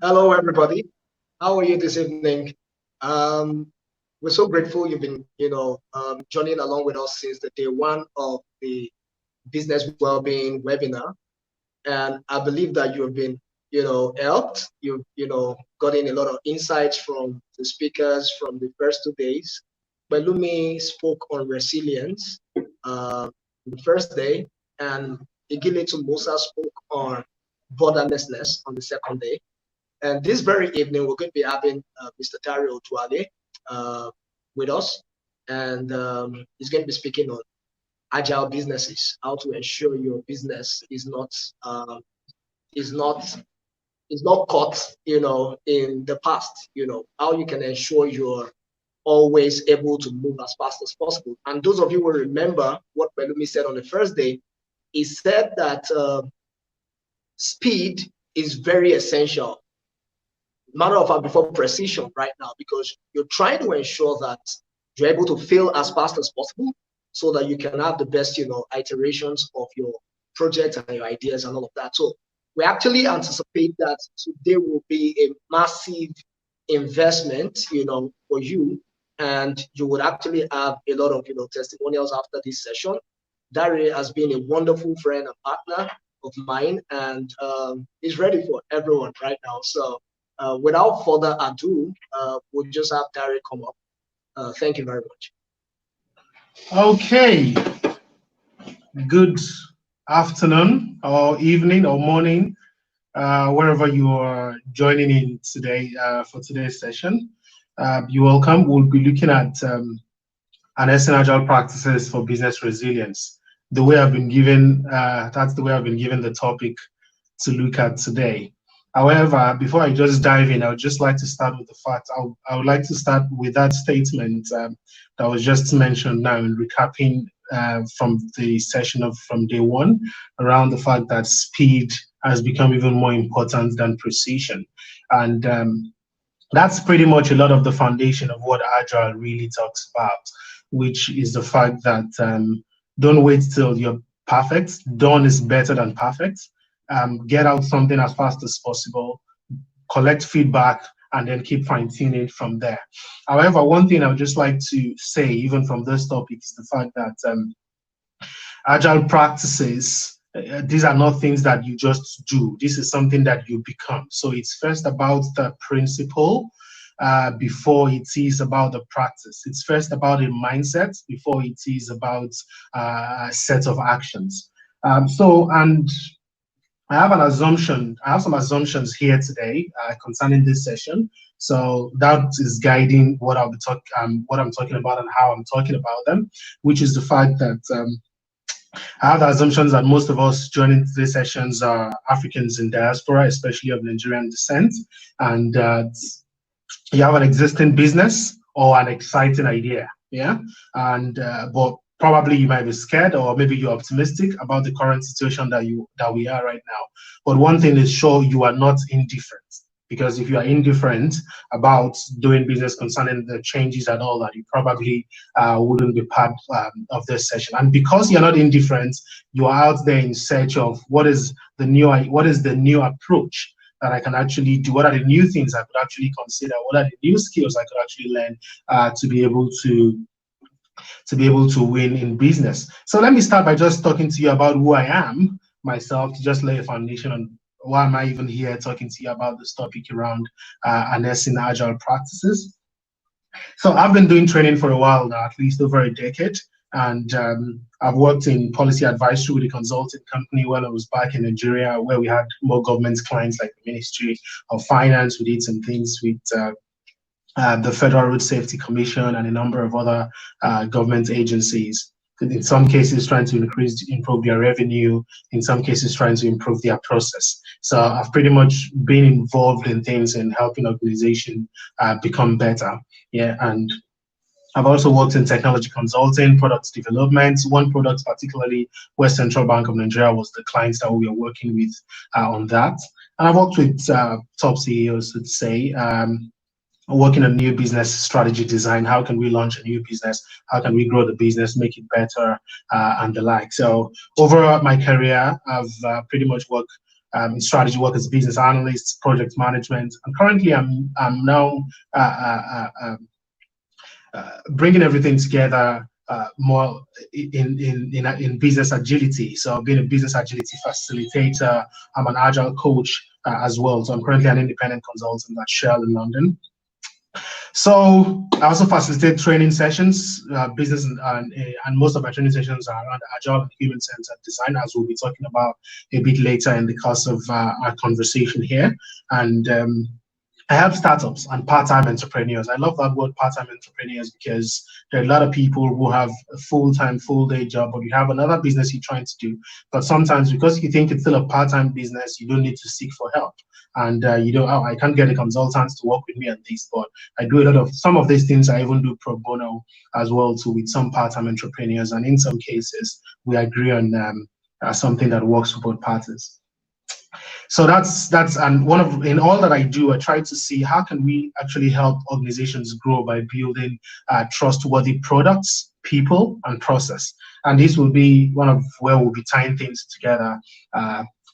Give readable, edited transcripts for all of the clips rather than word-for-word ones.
Hello, everybody. How are you this evening? Um, we're so grateful you've been, joining along with us since the day one of the business well-being webinar, and I believe that you've been, helped. You've, gotten a lot of insights from the speakers from the first 2 days. Balumi spoke on resilience the first day, and Igile Musa spoke on borderlessness on the second day. And this very evening, we're going to be having Mr. Dario Oduale with us, and he's going to be speaking on agile businesses, how to ensure your business is not is not caught, in the past. How you can ensure you're always able to move as fast as possible. And those of you will remember what Belumi said on the first day. He said that speed is very essential, matter of fact, before precision right now, because you're trying to ensure that you're able to fail as fast as possible so that you can have the best, iterations of your project and your ideas and all of that. So we actually anticipate that today will be a massive investment, for you, and you would actually have a lot of, testimonials after this session. Dari has been a wonderful friend and partner of mine, and he's ready for everyone right now. So without further ado, we'll just have Dari come up. Thank you very much. Okay. Good afternoon or evening or morning, wherever you are joining in today for today's session. You're welcome. We'll be looking at harnessing agile practices for business resilience. The way I've been given, that's the way I've been given the topic to look at today. However, before I just dive in, I would just like to start with the fact, I would like to start with that statement that was just mentioned now in recapping from the session from day one around the fact that speed has become even more important than precision. And that's pretty much a lot of the foundation of what Agile really talks about, which is the fact that don't wait till you're perfect. Done is better than perfect. Get out something as fast as possible, collect feedback, and then keep fine-tuning from there. However, one thing I would just like to say, even from this topic, is the fact that agile practices, these are not things that you just do. This is something that you become. So it's first about the principle before it is about the practice. It's first about a mindset before it is about a set of actions. And I have an assumption. I have some assumptions here today concerning this session. So that is guiding what I'll be what I'm talking about and how I'm talking about them, which is the fact that I have the assumptions that most of us joining today's sessions are Africans in diaspora, especially of Nigerian descent, and you have an existing business or an exciting idea, yeah, and but probably you might be scared, or maybe you're optimistic about the current situation that we are right now. But one thing is sure, you are not indifferent, because if you are indifferent about doing business concerning the changes and all that, you probably wouldn't be part of this session. And because you're not indifferent, you are out there in search of what is the new approach that I can actually do. What are the new things I could actually consider? What are the new skills I could actually learn to be able to win in business? So let me start by just talking to you about who I am myself, to just lay a foundation on why am I even here talking to you about this topic around harnessing agile practices. So I've been doing training for a while now, at least over a decade. And I've worked in policy advisory with a consulting company when I was back in Nigeria, where we had more government clients like the Ministry of Finance. We did some things with the Federal Road Safety Commission and a number of other government agencies. In some cases, trying to improve their revenue. In some cases, trying to improve their process. So I've pretty much been involved in things and helping organizations become better. Yeah, and I've also worked in technology consulting, product development. One product, particularly where Central Bank of Nigeria was the clients that we were working with on that. And I've worked with top CEOs, let's say, working on new business strategy design. How can we launch a new business? How can we grow the business, make it better, and the like. So over my career, I've pretty much worked in strategy work as a business analyst, project management, and currently I'm now bringing everything together more in business agility. So I've been a business agility facilitator. I'm an agile coach as well. So I'm currently an independent consultant at Shell in London. So I also facilitate training sessions, business and most of my training sessions are around agile and human-centered design, as we'll be talking about a bit later in the course of our conversation here. And I help startups and part-time entrepreneurs. I love that word, part-time entrepreneurs, because there are a lot of people who have a full-time, full-day job, but you have another business you're trying to do. But sometimes, because you think it's still a part-time business, you don't need to seek for help. And you know, oh, I can't get a consultant to work with me on this, but I do a lot of some of these things. I even do pro bono as well too with some part-time entrepreneurs, and in some cases, we agree on something that works for both parties. So that's and in all that I do, I try to see how can we actually help organizations grow by building trustworthy products, people, and process. And this will be one of where we'll be tying things together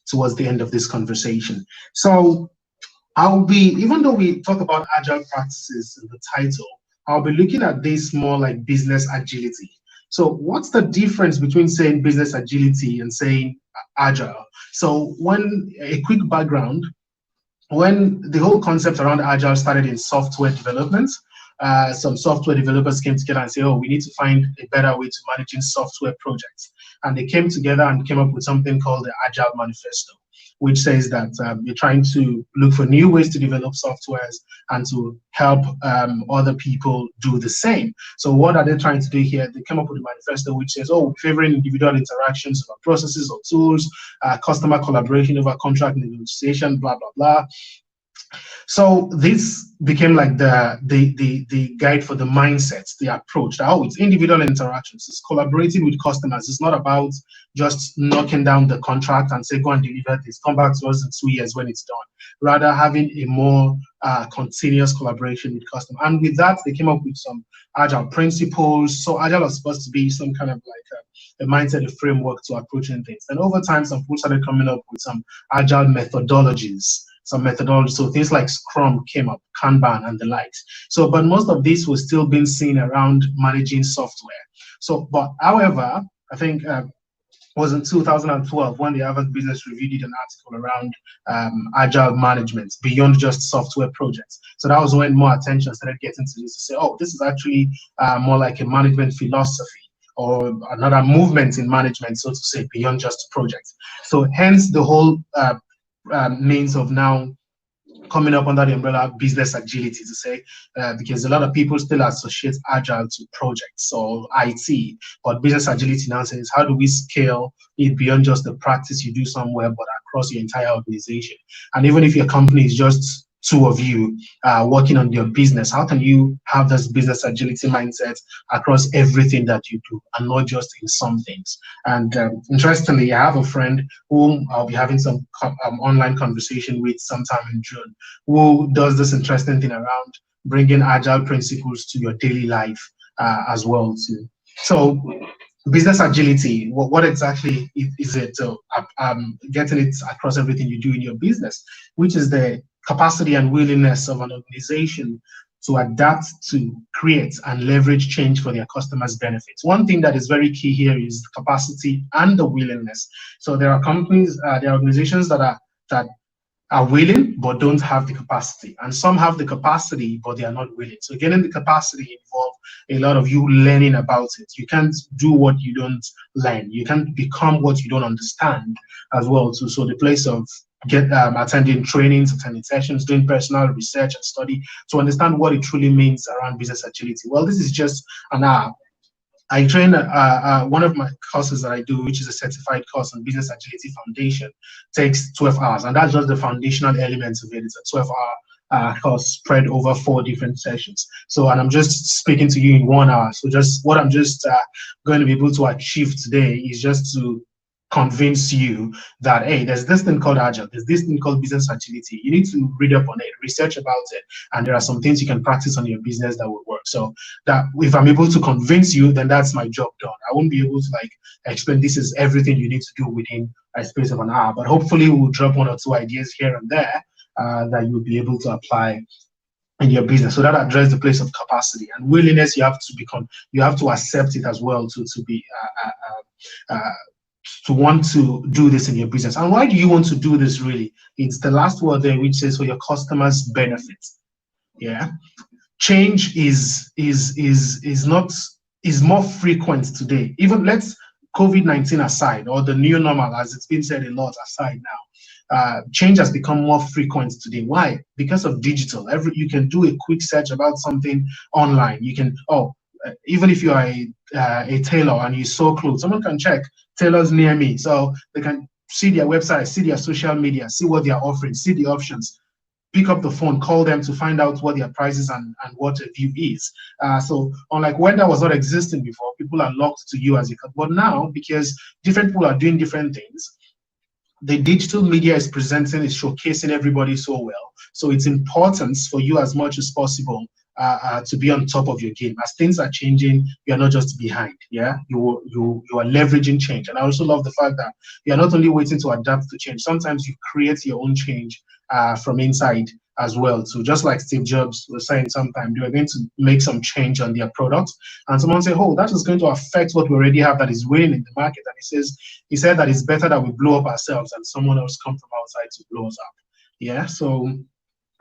towards the end of this conversation. So I'll be, even though we talk about agile practices in the title, I'll be looking at this more like business agility. So what's the difference between saying business agility and saying agile? So a quick background, when the whole concept around agile started in software development, some software developers came together and said, oh, we need to find a better way to managing software projects. And they came together and came up with something called the Agile Manifesto, which says that you're trying to look for new ways to develop softwares and to help other people do the same. So what are they trying to do here? They come up with a manifesto which says, oh, favoring individual interactions over processes or tools, customer collaboration over contract negotiation, blah, blah, blah. So this became like the guide for the mindset, the approach. Oh, it's individual interactions. It's collaborating with customers. It's not about just knocking down the contract and say, go and deliver this. Come back to us in 2 years when it's done. Rather, having a more continuous collaboration with customers. And with that, they came up with some agile principles. So agile was supposed to be some kind of like a mindset, a framework to approaching things. And over time, some people started coming up with some agile methodologies. So things like Scrum came up, Kanban and the likes. So, but most of this was still being seen around managing software. So, but however, I think it was in 2012 when the Harvard Business Review did an article around agile management beyond just software projects. So that was when more attention started getting to this to say, oh, this is actually more like a management philosophy or another movement in management, so to say, beyond just projects. So hence the whole means of now coming up under the umbrella of business agility to say, because a lot of people still associate agile to projects or IT, but business agility now says, how do we scale it beyond just the practice you do somewhere, but across your entire organization? And even if your company is just two of you working on your business, how can you have this business agility mindset across everything that you do and not just in some things? And interestingly, I have a friend whom I'll be having some online conversation with sometime in June, who does this interesting thing around bringing agile principles to your daily life as well too. So business agility, what exactly is it? Getting it across everything you do in your business, which is the capacity and willingness of an organization to adapt, to create and leverage change for their customers' benefits. One thing that is very key here is the capacity and the willingness. So there are companies, there are organizations that are willing but don't have the capacity, and some have the capacity but they are not willing. So getting the capacity involves a lot of you learning about it. You can't do what you don't learn. You can't become what you don't understand as well. So the place of attending trainings, attending sessions, doing personal research and study to understand what it truly means around business agility. Well, this is just an hour. I train one of my courses that I do, which is a certified course on Business Agility Foundation, takes 12 hours, and that's just the foundational elements of it. It's a 12-hour course spread over 4 different sessions. So, and I'm just speaking to you in 1 hour. So just what I'm just going to be able to achieve today is just to convince you that, hey, there's this thing called Agile, there's this thing called Business Agility. You need to read up on it, research about it, and there are some things you can practice on your business that will work. So that if I'm able to convince you, then that's my job done. I won't be able to like explain this is everything you need to do within a space of an hour, but hopefully we'll drop one or two ideas here and there that you'll be able to apply in your business. So that address the place of capacity and willingness. You have to accept it as well to be to want to do this in your business. And why do you want to do this really? It's the last word there, which says for your customers' benefit. Yeah, change is more frequent today. Even let's COVID-19 aside, or the new normal, as it's been said a lot aside now. Change has become more frequent today. Why? Because of digital. You can do a quick search about something online. You can, even if you are a tailor and you sew clothes, someone can check tailors near me. So they can see their website, see their social media, see what they are offering, see the options, pick up the phone, call them to find out what their prices and what a view is. So unlike when that was not existing before, people are locked to you as a cut. But now, because different people are doing different things, the digital media is showcasing everybody so well. So it's important for you as much as possible to be on top of your game. As things are changing, you're not just behind. Yeah, you are leveraging change. And I also love the fact that you're not only waiting to adapt to change. Sometimes you create your own change from inside as well. So just like Steve Jobs was saying, sometime they were going to make some change on their product, and someone said, "Oh, that is going to affect what we already have that is winning in the market." And he said that it's better that we blow up ourselves and someone else come from outside to blow us up. Yeah, so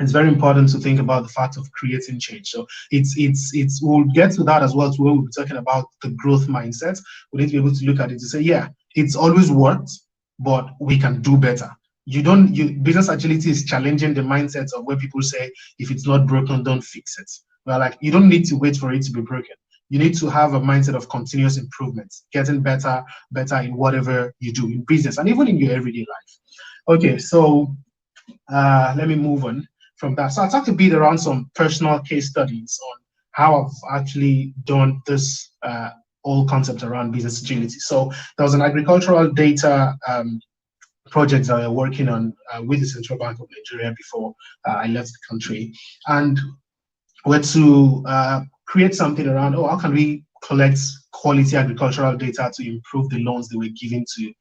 it's very important to think about the fact of creating change. So we'll get to that as well, to where we'll be talking about the growth mindset. We need to be able to look at it to say, yeah, it's always worked, but we can do better. Business agility is challenging the mindset of where people say, if it's not broken, don't fix it. Well, like, you don't need to wait for it to be broken. You need to have a mindset of continuous improvement, getting better in whatever you do in business and even in your everyday life. Okay, so let me move on from that. So I talked a bit around some personal case studies on how I've actually done this whole concept around business agility. So there was an agricultural data project that we were working on with the Central Bank of Nigeria before I left the country, and we're to create something around, how can we collect quality agricultural data to improve the loans they were giving to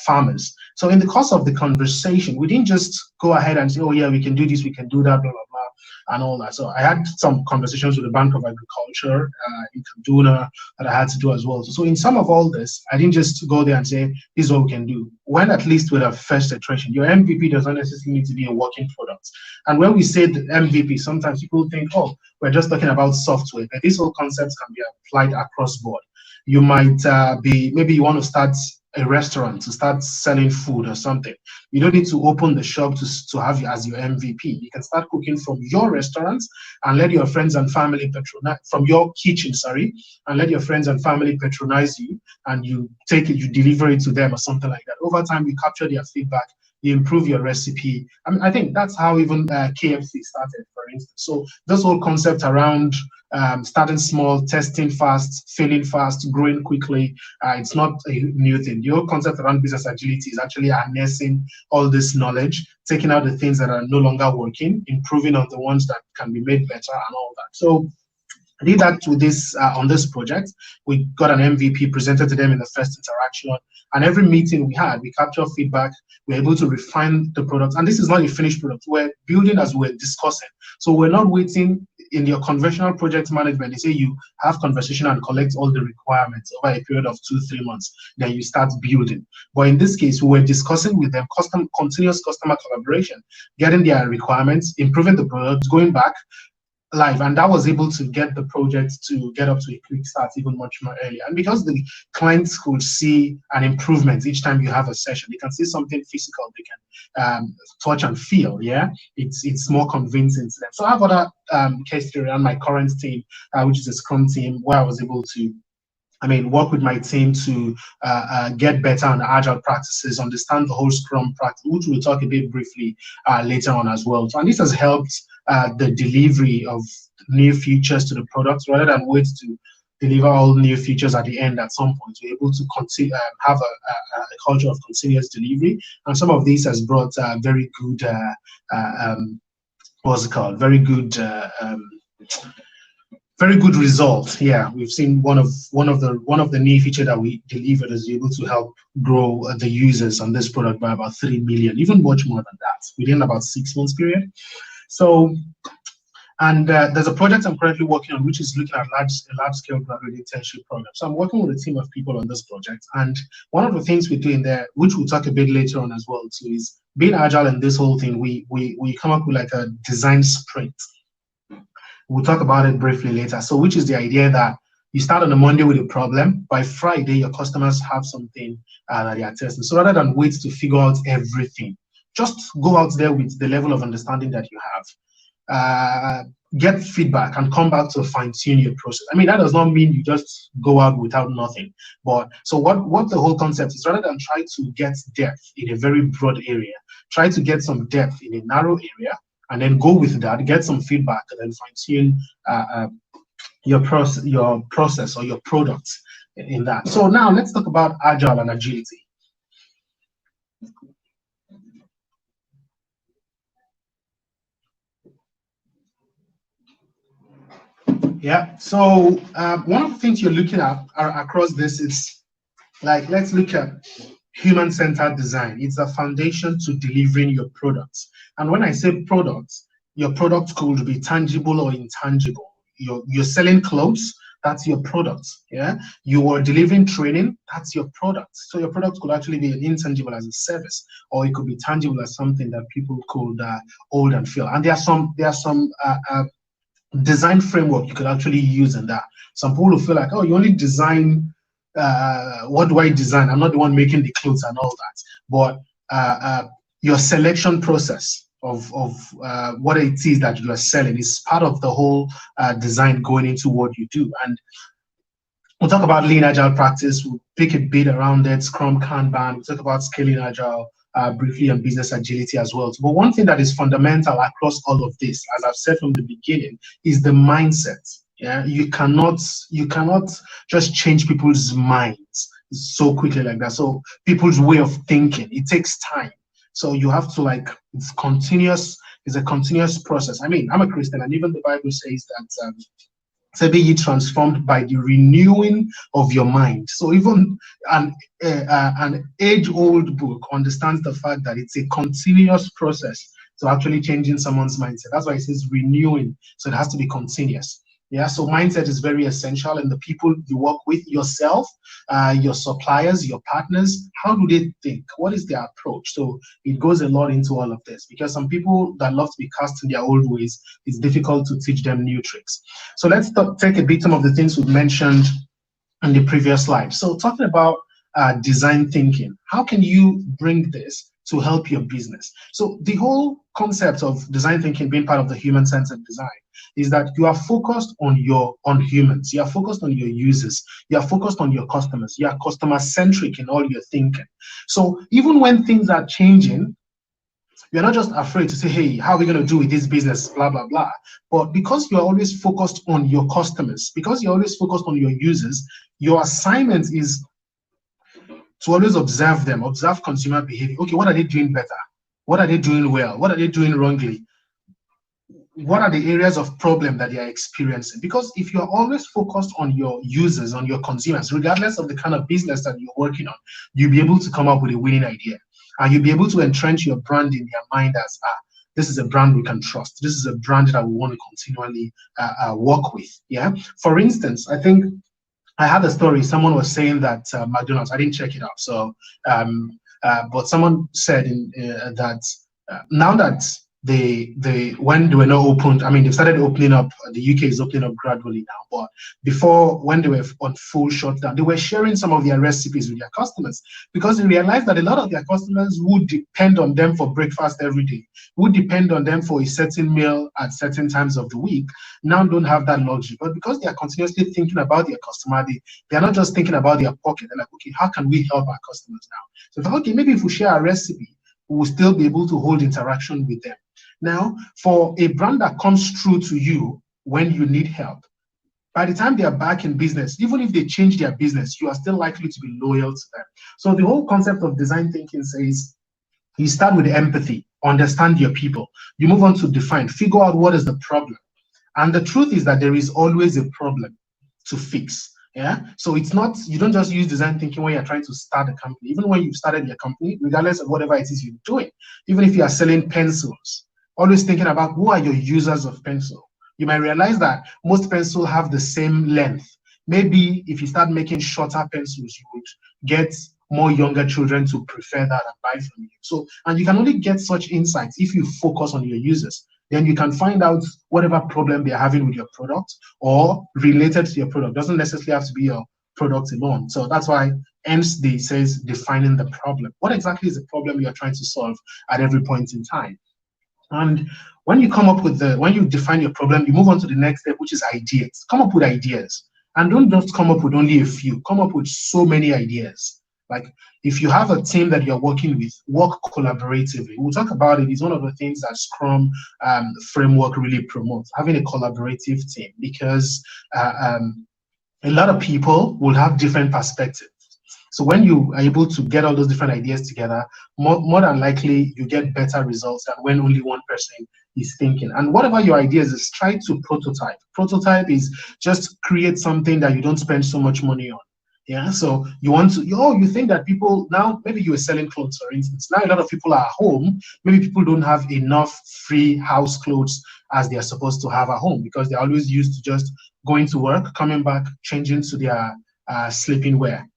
farmers. So in the course of the conversation, we didn't just go ahead and say, oh yeah, we can do this, we can do that, blah, blah, blah, and all that. So I had some conversations with the Bank of Agriculture in Kaduna that I had to do as well. So in some of all this, I didn't just go there and say, this is what we can do. When at least with a first iteration, your MVP does not necessarily need to be a working product. And when we say the MVP, sometimes people think, oh, we're just talking about software, but these whole concepts can be applied across board. You might maybe you want to start a restaurant, to start selling food or something. You don't need to open the shop to have you as your MVP. You can start cooking from your restaurant and let your friends and family patronize, from your kitchen, and let your friends and family patronize you, and you take it, you deliver it to them or something like that. Over time, you capture their feedback, you improve your recipe. I mean, I think that's how even KFC started, for instance. So this whole concept around starting small, testing fast, failing fast, growing quickly, it's not a new thing. The whole concept around business agility is actually harnessing all this knowledge, taking out the things that are no longer working, improving on the ones that can be made better and all that. So I did that with this on this project. We got an MVP presented to them in the first interaction, and every meeting we had, we captured feedback. We're able to refine the product, and this is not a finished product. We're building as we're discussing. So we're not waiting. In your conventional project management, they say you have conversation and collect all the requirements over a period of 2-3 months. Then you start building. But in this case, we were discussing with them continuous customer collaboration, getting their requirements, improving the product, going back live, and that was able to get the project to get up to a quick start even much more earlier. And because the clients could see an improvement each time you have a session, they can see something physical, they can touch and feel. Yeah, it's more convincing to them. So I have other case study around my current team, which is a Scrum team, where I was able to work with my team to get better on agile practices, understand the whole Scrum practice, which we'll talk a bit briefly later on as well. So, and this has helped the delivery of new features to the products rather than wait to deliver all new features at the end at some point. We're able to have a culture of continuous delivery, and some of these has brought very good what's it called? Very good results. Yeah, we've seen one of the new feature that we delivered is able to help grow the users on this product by about 3 million, even much more than that, within about 6 months period. So, and there's a project I'm currently working on, which is looking at a large-scale graduate internship program. So I'm working with a team of people on this project, and one of the things we're doing there, which we'll talk a bit later on as well, too, is being agile in this whole thing. We come up with like a design sprint. We'll talk about it briefly later. So, which is the idea that you start on a Monday with a problem. By Friday, your customers have something that they are testing. So rather than wait to figure out everything, just go out there with the level of understanding that you have. Get feedback and come back to fine-tune your process. I mean, that does not mean you just go out without nothing. But so what the whole concept is, rather than try to get depth in a very broad area, try to get some depth in a narrow area, and then go with that, get some feedback, and then fine-tune your process or your product in that. So now let's talk about Agile and agility. Yeah, so one of the things you're looking at across this is, like, let's look at human-centered design. It's a foundation to delivering your products. And when I say products, your product could be tangible or intangible. You're selling clothes, that's your product. Yeah, you are delivering training, that's your product. So your product could actually be intangible as a service, or it could be tangible as something that people could hold and feel. And there are some design framework you could actually use in that. Some people will feel like, oh, you only design. What do I design? I'm not the one making the clothes and all that. But your selection process of what it is that you are selling is part of the whole design going into what you do. And we'll talk about lean agile practice. We'll pick a bit around it, Scrum, Kanban. We'll talk about scaling agile briefly, and business agility as well. But one thing that is fundamental across all of this, as I've said from the beginning, is the mindset. Yeah, you cannot just change people's minds so quickly like that. So people's way of thinking, it takes time. So you have to, like, it's a continuous process. I mean, I'm a Christian, and even the Bible says that so be ye transformed by the renewing of your mind. So even an age-old book understands the fact that it's a continuous process to actually changing someone's mindset. That's why it says renewing. So it has to be continuous. Yeah, so mindset is very essential, and the people you work with, yourself, your suppliers, your partners, how do they think? What is their approach? So it goes a lot into all of this, because some people that love to be cast in their old ways, it's difficult to teach them new tricks. So let's take a bit some of the things we've mentioned in the previous slide. So talking about design thinking, how can you bring this to help your business? So the whole concept of design thinking being part of the human-centered design is that you are focused on humans, you are focused on your users, you are focused on your customers, you are customer-centric in all your thinking. So even when things are changing, you're not just afraid to say, hey, how are we going to do with this business, blah, blah, blah. But because you're always focused on your customers, because you're always focused on your users, your assignment is to always observe them, observe consumer behavior. Okay, what are they doing better? What are they doing well? What are they doing wrongly? What are the areas of problem that they are experiencing? Because if you're always focused on your users, on your consumers, regardless of the kind of business that you're working on, you'll be able to come up with a winning idea. And you'll be able to entrench your brand in their mind as, this is a brand we can trust. This is a brand that we want to continually work with. Yeah. For instance, I think I had a story. Someone was saying that McDonald's, I didn't check it out. So, but someone said that now that when they were not opened, I mean, they started opening up, the UK is opening up gradually now, but before, when they were on full shutdown, they were sharing some of their recipes with their customers, because they realized that a lot of their customers would depend on them for breakfast every day, would depend on them for a certain meal at certain times of the week, now don't have that luxury. But because they are continuously thinking about their customer, they are not just thinking about their pocket. They're like, okay, how can we help our customers now? So, okay, maybe if we share a recipe, we will still be able to hold interaction with them. Now, for a brand that comes through to you when you need help, by the time they are back in business, even if they change their business, you are still likely to be loyal to them. So the whole concept of design thinking says you start with empathy, understand your people. You move on to define, figure out what is the problem. And the truth is that there is always a problem to fix. Yeah. So it's not, you don't just use design thinking when you're trying to start a company. Even when you've started your company, regardless of whatever it is you're doing, even if you are selling pencils, always thinking about who are your users of pencil. You might realize that most pencils have the same length. Maybe if you start making shorter pencils, you would get more younger children to prefer that and buy from you. So, and you can only get such insights if you focus on your users. Then you can find out whatever problem they're having with your product or related to your product. Doesn't necessarily have to be your product alone. So that's why MSD says defining the problem. What exactly is the problem you're trying to solve at every point in time? And when you come up with when you define your problem, you move on to the next step, which is ideas. Come up with ideas. And don't just come up with only a few. Come up with so many ideas. Like if you have a team that you're working with, work collaboratively. We'll talk about it. It's one of the things that Scrum framework really promotes, having a collaborative team, because a lot of people will have different perspectives. So when you are able to get all those different ideas together, more than likely you get better results than when only one person is thinking. And whatever your ideas is, try to prototype. Prototype is just create something that you don't spend so much money on. Yeah, so you want to, you think that people now, maybe you were selling clothes, for instance. Now a lot of people are at home. Maybe people don't have enough free house clothes as they are supposed to have at home because they're always used to just going to work, coming back, changing to their sleeping wear.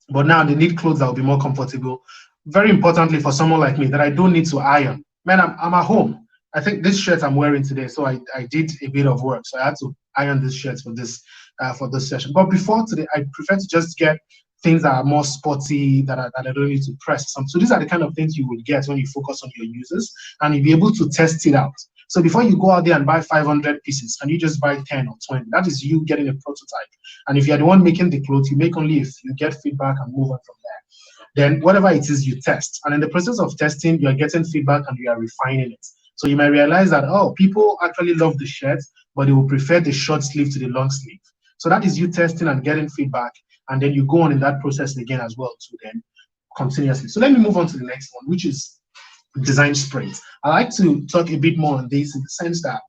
But now they need clothes that will be more comfortable. Very importantly for someone like me, that I don't need to iron. Man, I'm at home. I think this shirt I'm wearing today, so I did a bit of work. So I had to iron this shirt for this session. But before today, I prefer to just get things that are more sporty, that I don't need to press. So these are the kind of things you would get when you focus on your users, and you'll be able to test it out. So before you go out there and buy 500 pieces, can you just buy 10 or 20? That is you getting a prototype. And if you're the one making the clothes, you make only if you get feedback and move on from there. Then whatever it is, you test. And in the process of testing, you're getting feedback and you are refining it. So you might realize that, people actually love the shirt, but they will prefer the short sleeve to the long sleeve. So that is you testing and getting feedback. And then you go on in that process again as well to then continuously. So let me move on to the next one, which is design sprints. I like to talk a bit more on this in the sense that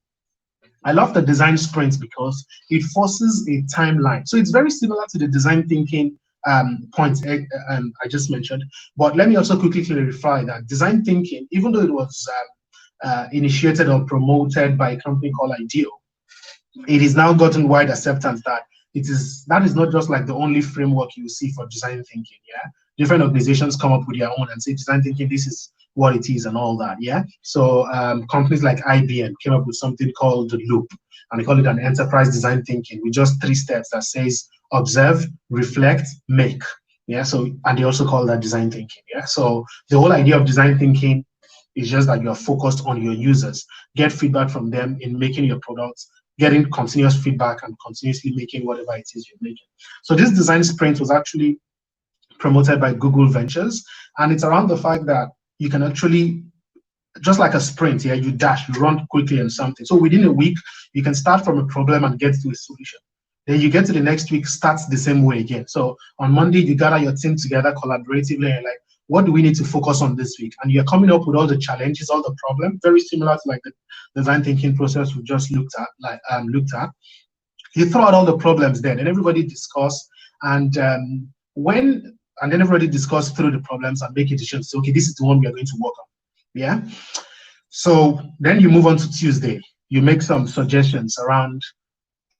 I love the design sprints because it forces a timeline. So it's very similar to the design thinking points I just mentioned. But let me also quickly clarify that design thinking, even though it was initiated or promoted by a company called IDEO, it is now gotten wide acceptance that that is not just like the only framework you see for design thinking. Yeah, different organizations come up with their own and say design thinking, this is what it is and all that. Yeah, so companies like IBM came up with something called the Loop, and they call it an enterprise design thinking with just 3 steps that says observe, reflect, make. Yeah, so and they also call that design thinking. Yeah, so the whole idea of design thinking is just that you are focused on your users, get feedback from them in making your products, getting continuous feedback and continuously making whatever it is you're making. So this design sprint was actually promoted by Google Ventures, and it's around the fact that you can actually, just like a sprint, yeah, you dash, you run quickly on something. So within a week, you can start from a problem and get to a solution. Then you get to the next week, starts the same way again. So on Monday, you gather your team together collaboratively and like, what do we need to focus on this week? And you're coming up with all the challenges, all the problems, very similar to like the design thinking process we just looked at. You throw out all the problems there, and everybody discuss, and then everybody discuss through the problems and make a decision. So, okay, this is the one we are going to work on. Yeah. So then you move on to Tuesday. You make some suggestions around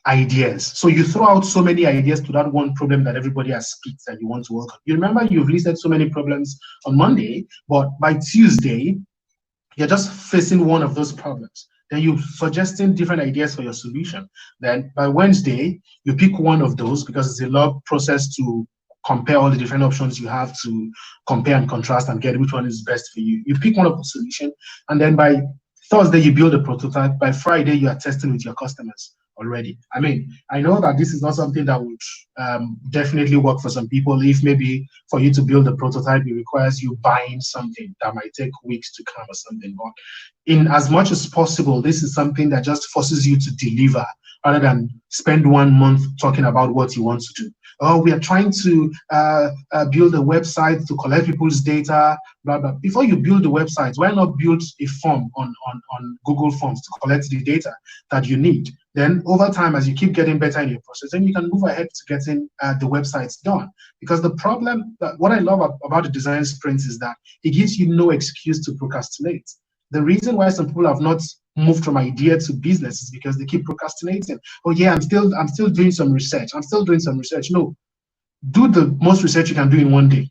ideas. So you throw out so many ideas to that one problem that everybody has picked that you want to work on. You remember you've listed so many problems on Monday, but by Tuesday, you're just facing one of those problems. Then you're suggesting different ideas for your solution. Then by Wednesday, you pick one of those because it's a long process to compare all the different options you have to compare and contrast and get which one is best for you. You pick one of the solution, and then by Thursday, you build a prototype. By Friday, you are testing with your customers already. I mean, I know that this is not something that would definitely work for some people. If maybe for you to build a prototype, it requires you buying something that might take weeks to come or something. But in as much as possible, this is something that just forces you to deliver rather than spend 1 month talking about what you want to do. Oh, we are trying to build a website to collect people's data, blah, blah. Before you build the website, why not build a form on Google Forms to collect the data that you need? Then over time, as you keep getting better in your process, then you can move ahead to getting the websites done. Because the problem, what I love about the design sprints is that it gives you no excuse to procrastinate. The reason why some people have not moved from idea to business is because they keep procrastinating. Oh yeah, I'm still doing some research. I'm still doing some research. No, do the most research you can do in 1 day.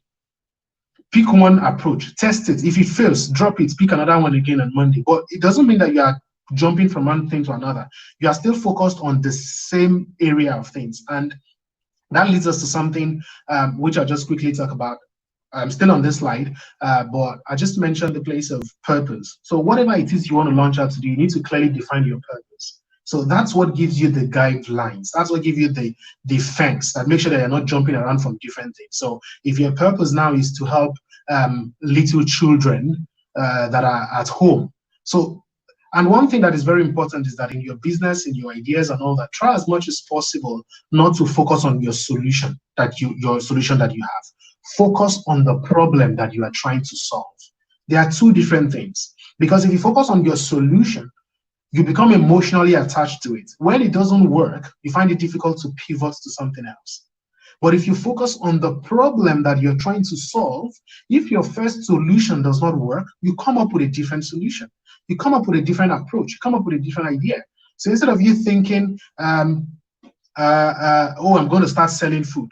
Pick one approach, test it. If it fails, drop it, pick another one again on Monday. But it doesn't mean that you are jumping from one thing to another. You are still focused on the same area of things. And that leads us to something which I'll just quickly talk about. I'm still on this slide, but I just mentioned the place of purpose. So whatever it is you want to launch out to do, you need to clearly define your purpose. So that's what gives you the guidelines. That's what gives you the fence that makes sure that you're not jumping around from different things. So if your purpose now is to help little children that are at home. So, and one thing that is very important is that in your business, in your ideas and all that, try as much as possible not to focus on your solution that you have. Focus on the problem that you are trying to solve. There are two different things. Because if you focus on your solution, you become emotionally attached to it. When it doesn't work, you find it difficult to pivot to something else. But if you focus on the problem that you're trying to solve, if your first solution does not work, you come up with a different solution. You come up with a different approach. You come up with a different idea. So instead of you thinking, oh, I'm going to start selling food,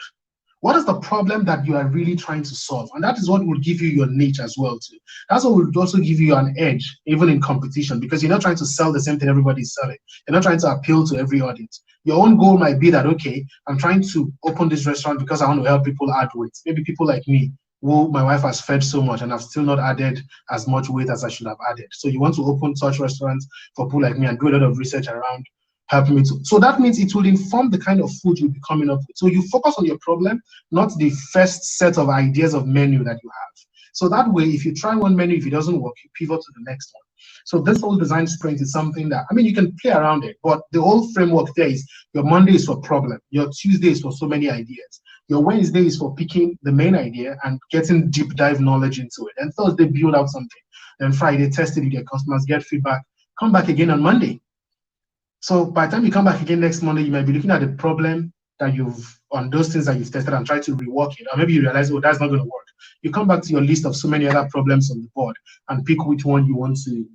what is the problem that you are really trying to solve? And that is what will give you your niche as well too. That's what will also give you an edge, even in competition, because you're not trying to sell the same thing everybody's selling. You're not trying to appeal to every audience. Your own goal might be that, okay, I'm trying to open this restaurant because I want to help people add weight. Maybe people like me, who my wife has fed so much and I've still not added as much weight as I should have added. So you want to open such restaurants for people like me and do a lot of research around helping me to. So that means it will inform the kind of food you'll be coming up with. So you focus on your problem, not the first set of ideas of menu that you have. So that way, if you try one menu, if it doesn't work, you pivot to the next one. So this whole design sprint is something that, I mean, you can play around it, but the whole framework there is your Monday is for problem, your Tuesday is for so many ideas, your Wednesday is for picking the main idea and getting deep dive knowledge into it, and Thursday build out something, then Friday test it with your customers, get feedback, come back again on Monday. So by the time you come back again next Monday, you might be looking at the problem that on those things that you've tested and try to rework it. Or maybe you realize, oh, that's not going to work. You come back to your list of so many other problems on the board and pick which one you want to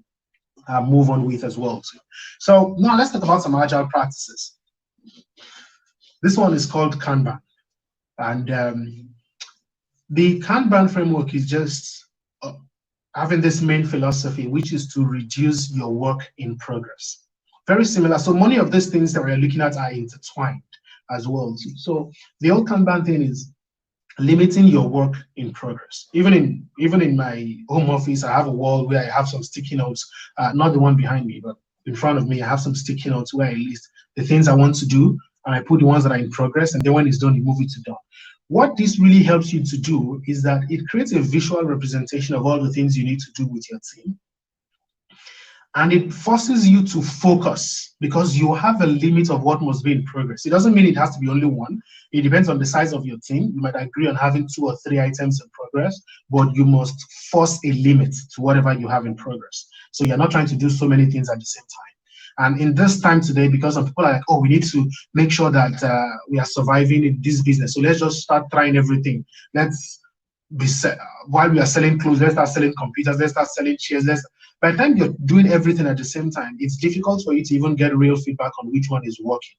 move on with as well too. So now let's talk about some agile practices. This one is called Kanban. And the Kanban framework is just having this main philosophy, which is to reduce your work in progress. Very similar. So many of these things that we're looking at are intertwined as well too. So the old Kanban thing is limiting your work in progress. Even in my home office, I have a wall where I have some sticky notes, not the one behind me, but in front of me, I have some sticky notes where I list the things I want to do, and I put the ones that are in progress, and then when it's done, you move it to done. What this really helps you to do is that it creates a visual representation of all the things you need to do with your team. And it forces you to focus because you have a limit of what must be in progress. It doesn't mean it has to be only one. It depends on the size of your team. You might agree on having 2 or 3 items in progress, but you must force a limit to whatever you have in progress. So you're not trying to do so many things at the same time. And in this time today, because some people are like, oh, we need to make sure that we are surviving in this business. So let's just start trying everything. While we are selling clothes, let's start selling computers, let's start selling chairs. By the time you're doing everything at the same time, it's difficult for you to even get real feedback on which one is working.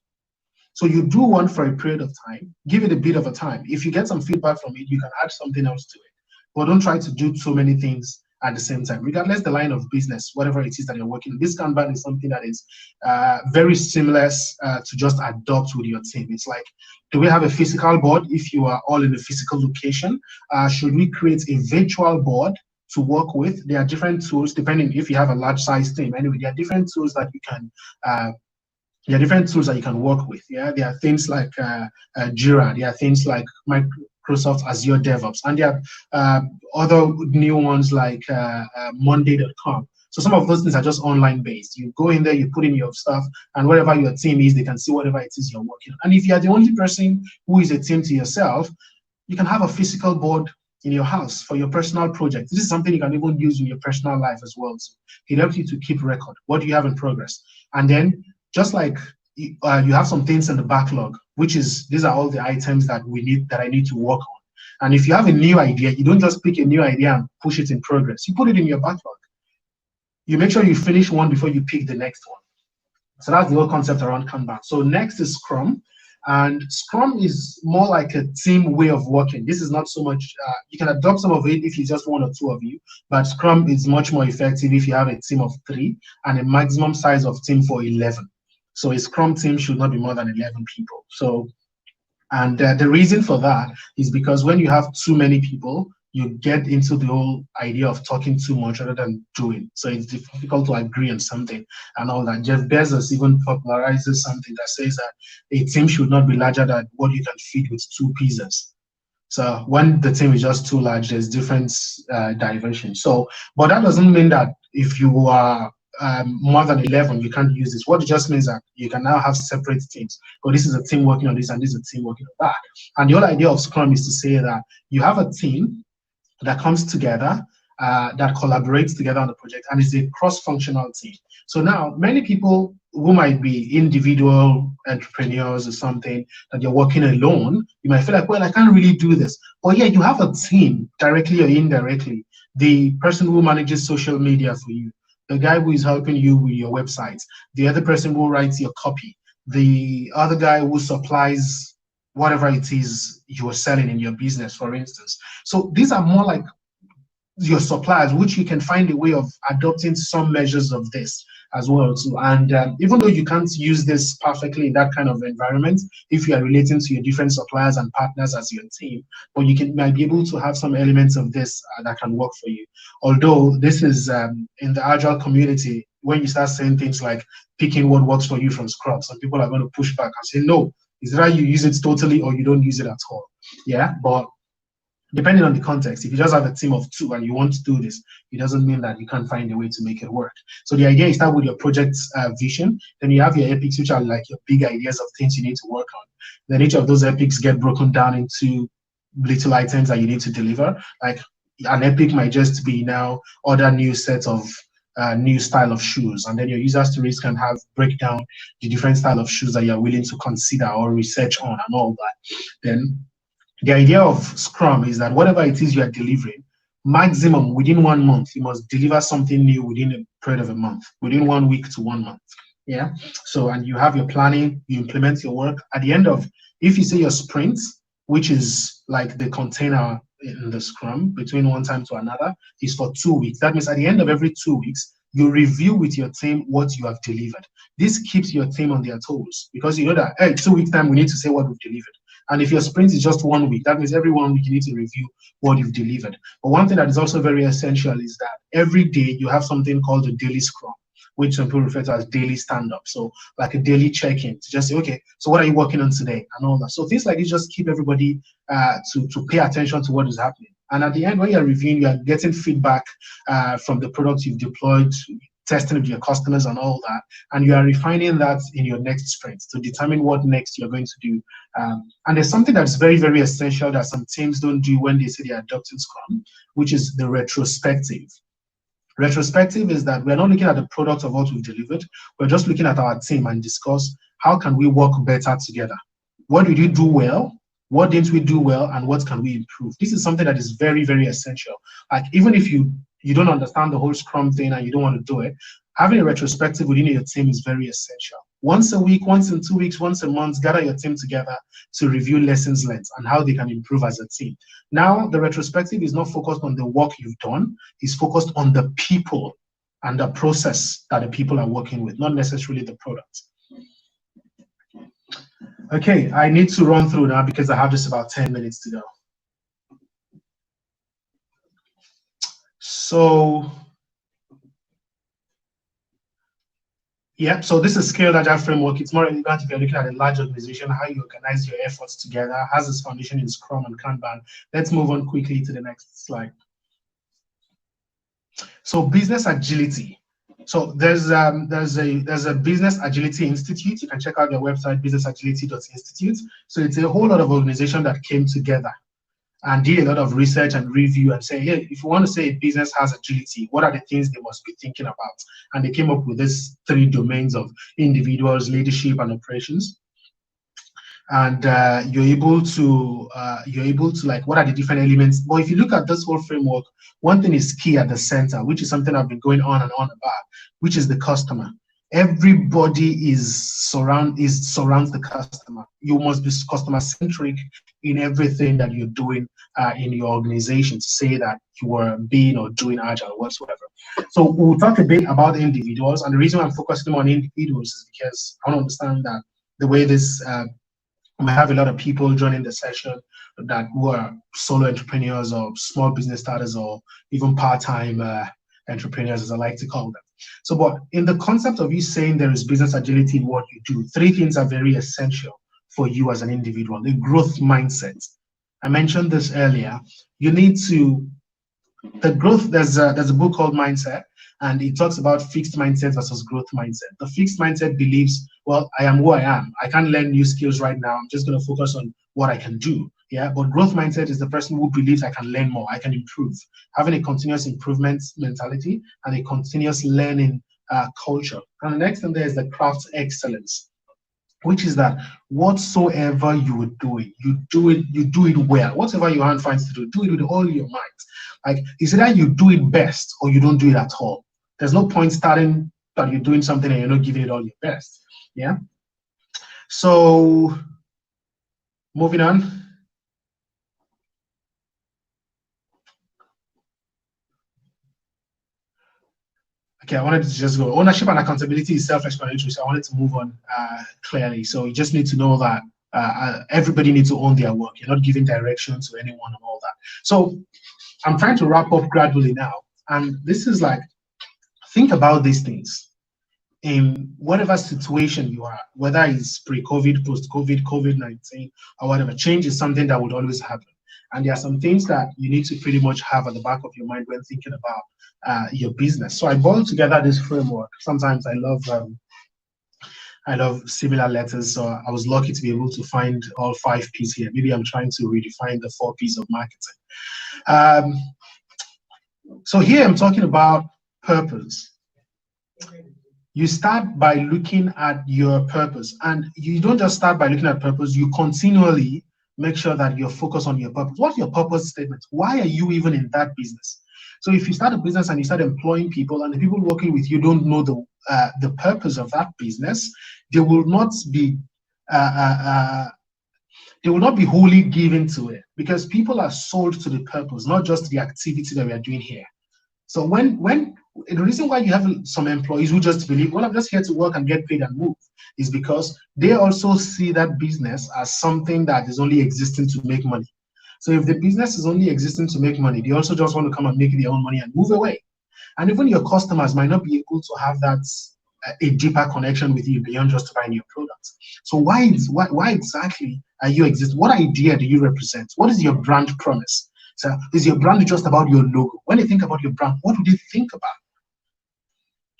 So you do one for a period of time, give it a bit of a time. If you get some feedback from it, you can add something else to it. But don't try to do so many things at the same time, regardless the line of business, whatever it is that you're working. This Kanban is something that is very seamless to just adopt with your team. It's like, do we have a physical board if you are all in a physical location? Should we create a virtual board to work with? There are different tools depending if you have a large size team. Anyway, there are different tools that you can work with. Yeah, there are things like Jira. There are things like Microsoft Azure DevOps, and there are other new ones like Monday.com. So some of those things are just online based. You go in there, you put in your stuff, and wherever your team is, they can see whatever it is you're working on. And if you are the only person who is a team to yourself, you can have a physical board in your house for your personal project. This is something you can even use in your personal life as well. So it helps you to keep record. What do you have in progress? And then just like you have some things in the backlog, which is, these are all the items that I need to work on. And if you have a new idea, you don't just pick a new idea and push it in progress. You put it in your backlog. You make sure you finish one before you pick the next one. So that's the whole concept around Kanban. So next is Scrum. And Scrum is more like a team way of working. This is not so much, you can adopt some of it if it's just one or two of you, but Scrum is much more effective if you have a team of 3 and a maximum size of team for 11. So a Scrum team should not be more than 11 people. So, and the reason for that is because when you have too many people, you get into the whole idea of talking too much rather than doing. So it's difficult to agree on something and all that. Jeff Bezos even popularizes something that says that a team should not be larger than what you can feed with 2 pizzas. So when the team is just too large, there's different diversion. So, but that doesn't mean that if you are more than 11, you can't use this. What it just means that you can now have separate teams. But this is a team working on this and this is a team working on that. And the whole idea of Scrum is to say that you have a team that comes together, that collaborates together on the project, and is a cross-functional team. So now, many people who might be individual entrepreneurs or something, that you're working alone, you might feel like, well, I can't really do this. But yeah, you have a team, directly or indirectly. The person who manages social media for you, the guy who is helping you with your website, the other person who writes your copy, the other guy who supplies whatever it is you're selling in your business, for instance. So these are more like your suppliers, which you can find a way of adopting some measures of this as well too. And even though you can't use this perfectly in that kind of environment, if you are relating to your different suppliers and partners as your team, but you might be able to have some elements of this that can work for you. Although this is in the Agile community, when you start saying things like picking what works for you from Scrum, some people are going to push back and say, no, it's either you use it totally or you don't use it at all. Yeah, but depending on the context, if you just have a team of 2 and you want to do this, it doesn't mean that you can't find a way to make it work. So the idea is start with your project vision, then you have your epics, which are like your big ideas of things you need to work on. Then each of those epics get broken down into little items that you need to deliver. Like an epic might just be now order new sets of new style of shoes, and then your user stories can have break down the different style of shoes that you're willing to consider or research on and all that. Then the idea of Scrum is that whatever it is you are delivering, maximum within 1 month, you must deliver something new within a period of a month, within 1 week to 1 month. Yeah. So, and you have your planning, you implement your work. At the end of, if you say your sprints, which is like the container in the Scrum between one time to another, is for 2 weeks. That means at the end of every 2 weeks, you review with your team what you have delivered. This keeps your team on their toes because you know that, hey, 2 weeks time, we need to say what we've delivered. And if your sprint is just 1 week, that means every 1 week you need to review what you've delivered. But one thing that is also very essential is that every day you have something called a daily Scrum, which some people refer to as daily stand-up. So like a daily check-in to just say, okay, so what are you working on today and all that. So things like this just keep everybody to pay attention to what is happening. And at the end, when you're reviewing, you're getting feedback from the products you've deployed, testing with your customers and all that, and you are refining that in your next sprint to determine what next you're going to do. And there's something that's very, very essential that some teams don't do when they say they're adopting Scrum, which is the retrospective. Retrospective is that we're not looking at the product of what we've delivered. We're just looking at our team and discuss how can we work better together. What did you do well? What didn't we do well? And what can we improve? This is something that is very, very essential. Like even if you don't understand the whole Scrum thing and you don't want to do it, having a retrospective within your team is very essential. Once a week, once in 2 weeks, once a month, gather your team together to review lessons learned and how they can improve as a team. Now, the retrospective is not focused on the work you've done, it's focused on the people and the process that the people are working with, not necessarily the product. Okay, I need to run through now because I have just about 10 minutes to go. So, yeah, so this is Scaled Agile Framework. It's more relevant if you're looking at a large organization, how you organize your efforts together, has its foundation in Scrum and Kanban. Let's move on quickly to the next slide. So business agility So there's a Business Agility Institute. You can check out their website, businessagility.institute. So it's a whole lot of organization that came together and did a lot of research and review and say, hey, if you want to say a business has agility, what are the things they must be thinking about? And they came up with these 3 domains of individuals, leadership, and operations. And you're able to like, what are the different elements? But if you look at this whole framework, one thing is key at the center, which is something I've been going on and on about, which is the customer. Everybody surrounds the customer. You must be customer centric in everything that you're doing in your organization to say that you are being or doing agile whatsoever. So we'll talk a bit about individuals, and the reason I'm focusing on individuals is because I want to understand that the way this we have a lot of people joining the session that who are solo entrepreneurs or small business starters or even part-time entrepreneurs, as I like to call them. So, but in the concept of you saying there is business agility in what you do, 3 things are very essential for you as an individual. The growth mindset. I mentioned this earlier. You need to, the growth, there's a book called Mindset, and it talks about fixed mindset versus growth mindset. The fixed mindset believes, well, I am who I am. I can't learn new skills right now. I'm just going to focus on what I can do. Yeah. But growth mindset is the person who believes I can learn more, I can improve, having a continuous improvement mentality and a continuous learning culture. And the next thing there is the craft excellence, which is that whatsoever you are doing, you do it well. Whatever your hand finds to do it with all your might. Like, it's either you do it best or you don't do it at all. There's no point starting that you're doing something and you're not giving it all your best. Yeah. So moving on. Okay, I wanted to just go. Ownership and accountability is self-explanatory, so I wanted to move on clearly. So you just need to know that everybody needs to own their work. You're not giving direction to anyone and all that. So I'm trying to wrap up gradually now. And this is like, think about these things in whatever situation you are, whether it's pre-COVID, post-COVID, COVID-19, or whatever. Change is something that would always happen. And there are some things that you need to pretty much have at the back of your mind when thinking about your business. So I boiled together this framework. Sometimes I love similar letters, so I was lucky to be able to find all 5 P's here. Maybe I'm trying to redefine the 4 P's of marketing. So here I'm talking about purpose. You start by looking at your purpose, and you don't just start by looking at purpose, you continually make sure that you're focused on your purpose. What's your purpose statement? Why are you even in that business? So if you start a business and you start employing people and the people working with you don't know the purpose of that business, they will not be wholly given to it, because people are sold to the purpose, not just the activity that we are doing here. So when the reason why you have some employees who just believe, well, I'm just here to work and get paid and move, is because they also see that business as something that is only existing to make money. So if the business is only existing to make money, they also just want to come and make their own money and move away. And even your customers might not be able to have that a deeper connection with you beyond just buying your products. So why exactly are you existing? What idea do you represent? What is your brand promise? So is your brand just about your logo? When you think about your brand, what would you think about?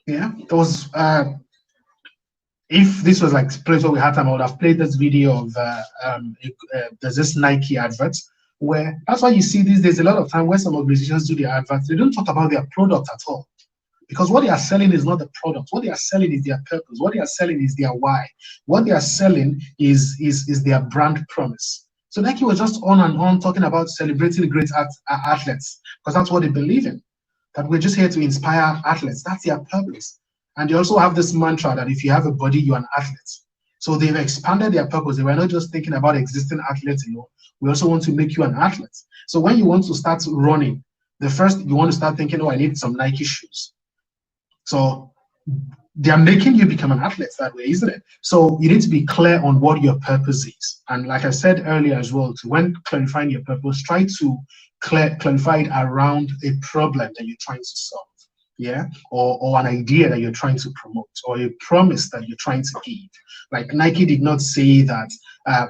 Yeah, there was if this was like place where we had time, I would have played this video of there's this Nike advert, where that's why you see these days a lot of time when some organizations do their adverts, they don't talk about their product at all. Because what they are selling is not the product. What they are selling is their purpose. What they are selling is their why. What they are selling is their brand promise. So Nike was just on and on talking about celebrating great athletes, because that's what they believe in. That we're just here to inspire athletes. That's their purpose. And they also have this mantra that if you have a body, you're an athlete. So they've expanded their purpose. They were not just thinking about existing athletes, we also want to make you an athlete. So when you want to start running, the first you want to start thinking, oh, I need some Nike shoes. So they are making you become an athlete that way, isn't it? So you need to be clear on what your purpose is. And like I said earlier as well, when clarifying your purpose, try to clarify it around a problem that you're trying to solve, yeah, or an idea that you're trying to promote, or a promise that you're trying to give. Like Nike did not say that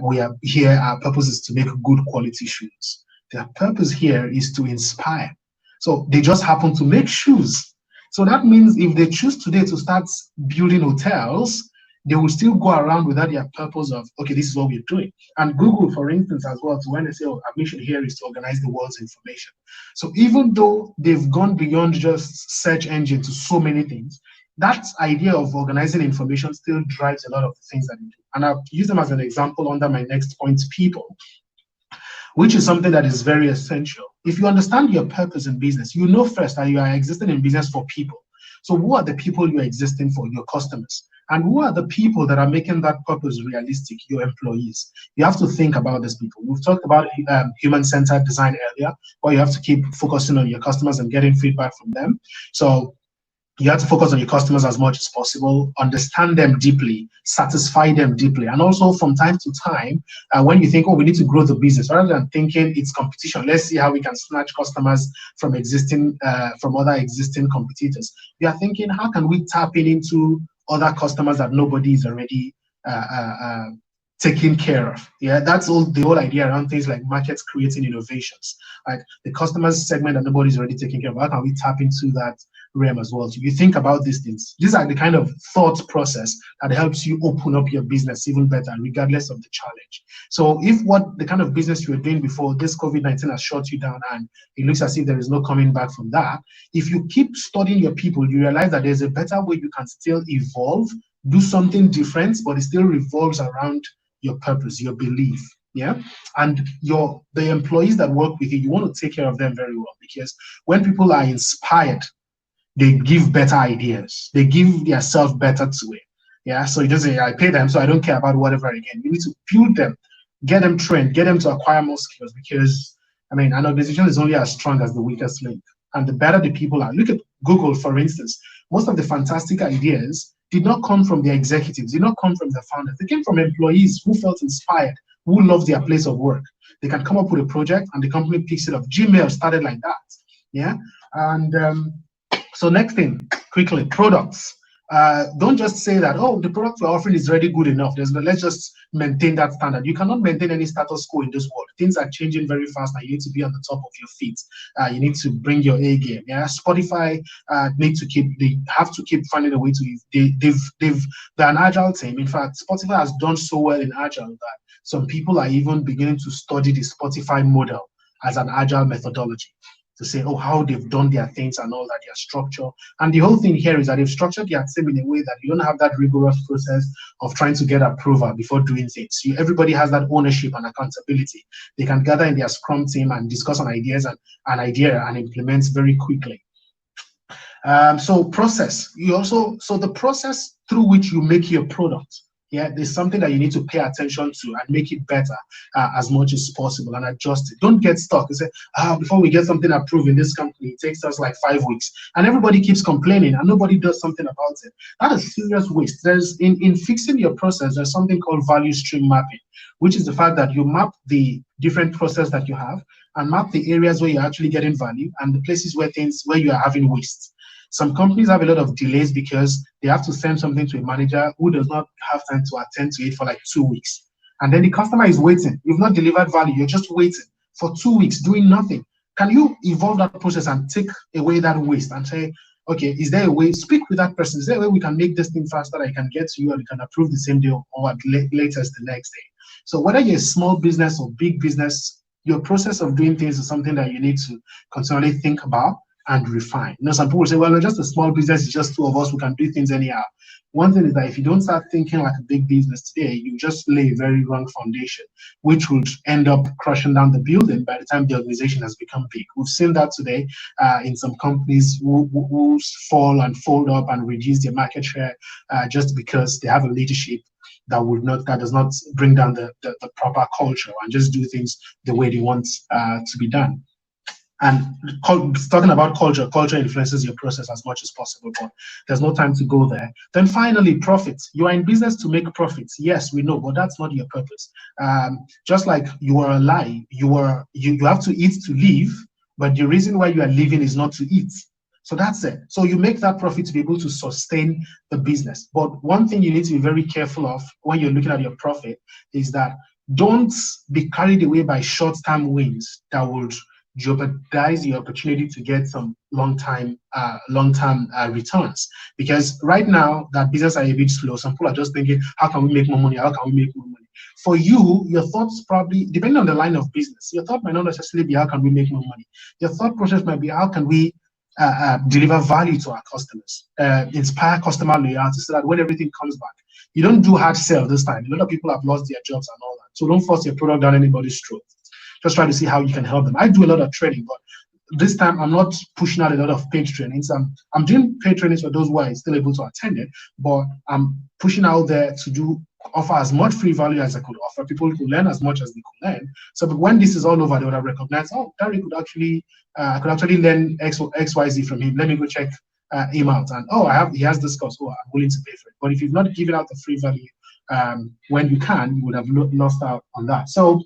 we are here, our purpose is to make good quality shoes. Their purpose here is to inspire. So they just happen to make shoes. So that means if they choose today to start building hotels, they will still go around without their purpose of, okay, this is what we're doing. And Google, for instance, as well, so when they say, oh, our mission here is to organize the world's information. So even though they've gone beyond just search engine to so many things, that idea of organizing information still drives a lot of the things that they do. And I'll use them as an example under my next point, people, which is something that is very essential. If you understand your purpose in business, you know first that you are existing in business for people. So who are the people you're existing for? Your customers. And who are the people that are making that purpose realistic? Your employees. You have to think about these people. We've talked about human-centered design earlier, but you have to keep focusing on your customers and getting feedback from them. So you have to focus on your customers as much as possible, understand them deeply, satisfy them deeply. And also from time to time, when you think, oh, we need to grow the business, rather than thinking it's competition, let's see how we can snatch customers from other existing competitors. We are thinking, how can we tap into other customers that nobody is already taking care of? Yeah, that's all the whole idea around things like markets creating innovations. Like the customers segment that nobody's already taking care of. How can we tap into that realm as well? So you think about these things. These are the kind of thought process that helps you open up your business even better, regardless of the challenge. So if what the kind of business you were doing before this COVID-19 has shut you down and it looks as if there is no coming back from that, if you keep studying your people, you realize that there's a better way you can still evolve, do something different, but it still revolves around your purpose, your belief. Yeah, and the employees that work with you, you want to take care of them very well, because when people are inspired, they give better ideas. They give themselves better to it. Yeah, so you just say, I pay them, so I don't care about whatever again. You need to build them, get them trained, get them to acquire more skills, because, I mean, an organization is only as strong as the weakest link. And the better the people are. Look at Google, for instance. Most of the fantastic ideas did not come from the executives, did not come from the founders. They came from employees who felt inspired, who loved their place of work. They can come up with a project and the company picks it up. Gmail started like that. Yeah, and so next thing, quickly, products. Don't just say that, oh, the product we're offering is already good enough. Let's just maintain that standard. You cannot maintain any status quo in this world. Things are changing very fast and you need to be on the top of your feet. You need to bring your A game. Yeah, Spotify they have to keep finding a way to, they're an agile team. In fact, Spotify has done so well in agile that some people are even beginning to study the Spotify model as an agile methodology, to say, oh, how they've done their things and all that, their structure. And the whole thing here is that they've structured their team in a way that you don't have that rigorous process of trying to get approval before doing things. Everybody has that ownership and accountability. They can gather in their Scrum team and discuss on ideas and implement very quickly. So process. So the process through which you make your product, yeah, there's something that you need to pay attention to and make it better as much as possible and adjust it. Don't get stuck. You say, before we get something approved in this company, it takes us like 5 weeks. And everybody keeps complaining and nobody does something about it. That is serious waste. There's in fixing your process, there's something called value stream mapping, which is the fact that you map the different process that you have and map the areas where you're actually getting value and the places where you are having waste. Some companies have a lot of delays because they have to send something to a manager who does not have time to attend to it for like 2 weeks. And then the customer is waiting. You've not delivered value. You're just waiting for 2 weeks doing nothing. Can you evolve that process and take away that waste and say, okay, is there a way, speak with that person. Is there a way we can make this thing faster that I can get to you and you can approve the same day or at latest the next day? So whether you're a small business or big business, your process of doing things is something that you need to continually think about and refine. Some people say, well, we're just a small business, it's just 2 of us, we can do things anyhow. One thing is that if you don't start thinking like a big business today, you just lay a very wrong foundation, which would end up crushing down the building by the time the organization has become big. We've seen that today in some companies who fall and fold up and reduce their market share just because they have a leadership that does not bring down the proper culture and just do things the way they want to be done. And talking about culture influences your process as much as possible, but there's no time to go there. Then finally, profits. You are in business to make profits. Yes, we know, but that's not your purpose. Just like you are alive, you have to eat to live, but the reason why you are living is not to eat. So that's it. So you make that profit to be able to sustain the business. But one thing you need to be very careful of when you're looking at your profit is that don't be carried away by short-term wins that would jeopardize the opportunity to get some long-term returns. Because right now that business are a bit slow. Some people are just thinking, how can we make more money? How can we make more money? For you, your thoughts probably, depending on the line of business, your thought might not necessarily be how can we make more money. Your thought process might be how can we deliver value to our customers, inspire customer loyalty, so that when everything comes back, you don't do hard sell this time. A lot of people have lost their jobs and all that. So don't force your product down anybody's throat. Just try to see how you can help them. I do a lot of training, but this time I'm not pushing out a lot of paid trainings. I'm doing paid trainings for those who are still able to attend it, but I'm pushing out there to offer as much free value as I could offer. People to learn as much as they could learn. So when this is all over, they would have recognized, oh, Gary could actually learn XYZ from him. Let me go check him out. And oh, he has this course. Oh, I'm willing to pay for it. But if you've not given out the free value when you can, you would have lost out on that. So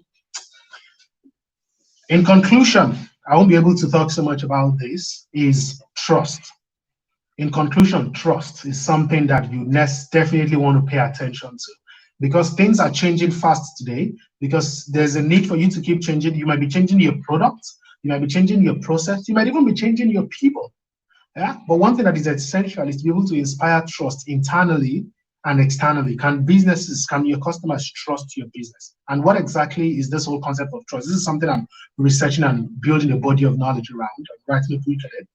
in conclusion, I won't be able to talk so much about this, is trust. In conclusion, trust is something that you definitely want to pay attention to, because things are changing fast today, because there's a need for you to keep changing. You might be changing your product, you might be changing your process, you might even be changing your people. Yeah? But one thing that is essential is to be able to inspire trust internally and externally. Can your customers trust your business? And what exactly is this whole concept of trust? This is something I'm researching and building a body of knowledge around. I'm writing a book on it.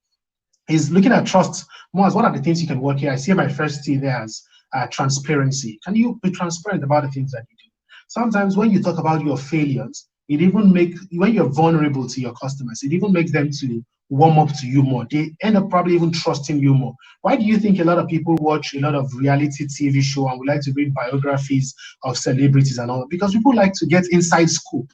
Is looking at trust more as one of the things you can work here. I see my first T there as transparency. Can you be transparent about the things that you do? Sometimes when you talk about your failures, when you're vulnerable to your customers, it even makes them to warm up to you more. They end up probably even trusting you more. Why do you think a lot of people watch a lot of reality TV show and would like to read biographies of celebrities and all? Because people like to get inside scoop.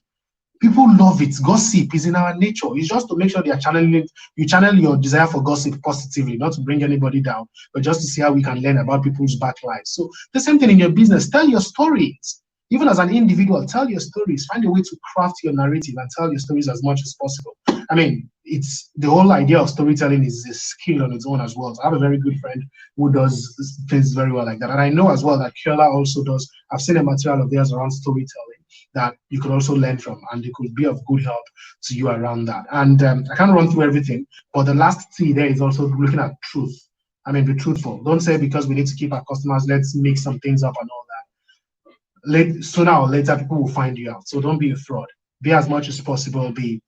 People love it. Gossip is in our nature. It's just to make sure they are channeling it. You channel your desire for gossip positively, not to bring anybody down, but just to see how we can learn about people's back lives. So the same thing in your business. Tell your stories. Even as an individual, tell your stories. Find a way to craft your narrative and tell your stories as much as possible. I mean, it's the whole idea of storytelling is a skill on its own as well. So I have a very good friend who does things very well like that. And I know as well that Kyola also does. I've seen a material of theirs around storytelling that you could also learn from, and it could be of good help to you around that. And I can't run through everything, but the last T there is also looking at truth. I mean, be truthful. Don't say because we need to keep our customers, let's make some things up and all that. Sooner or later, people will find you out. So don't be a fraud. Be as much as possible. Be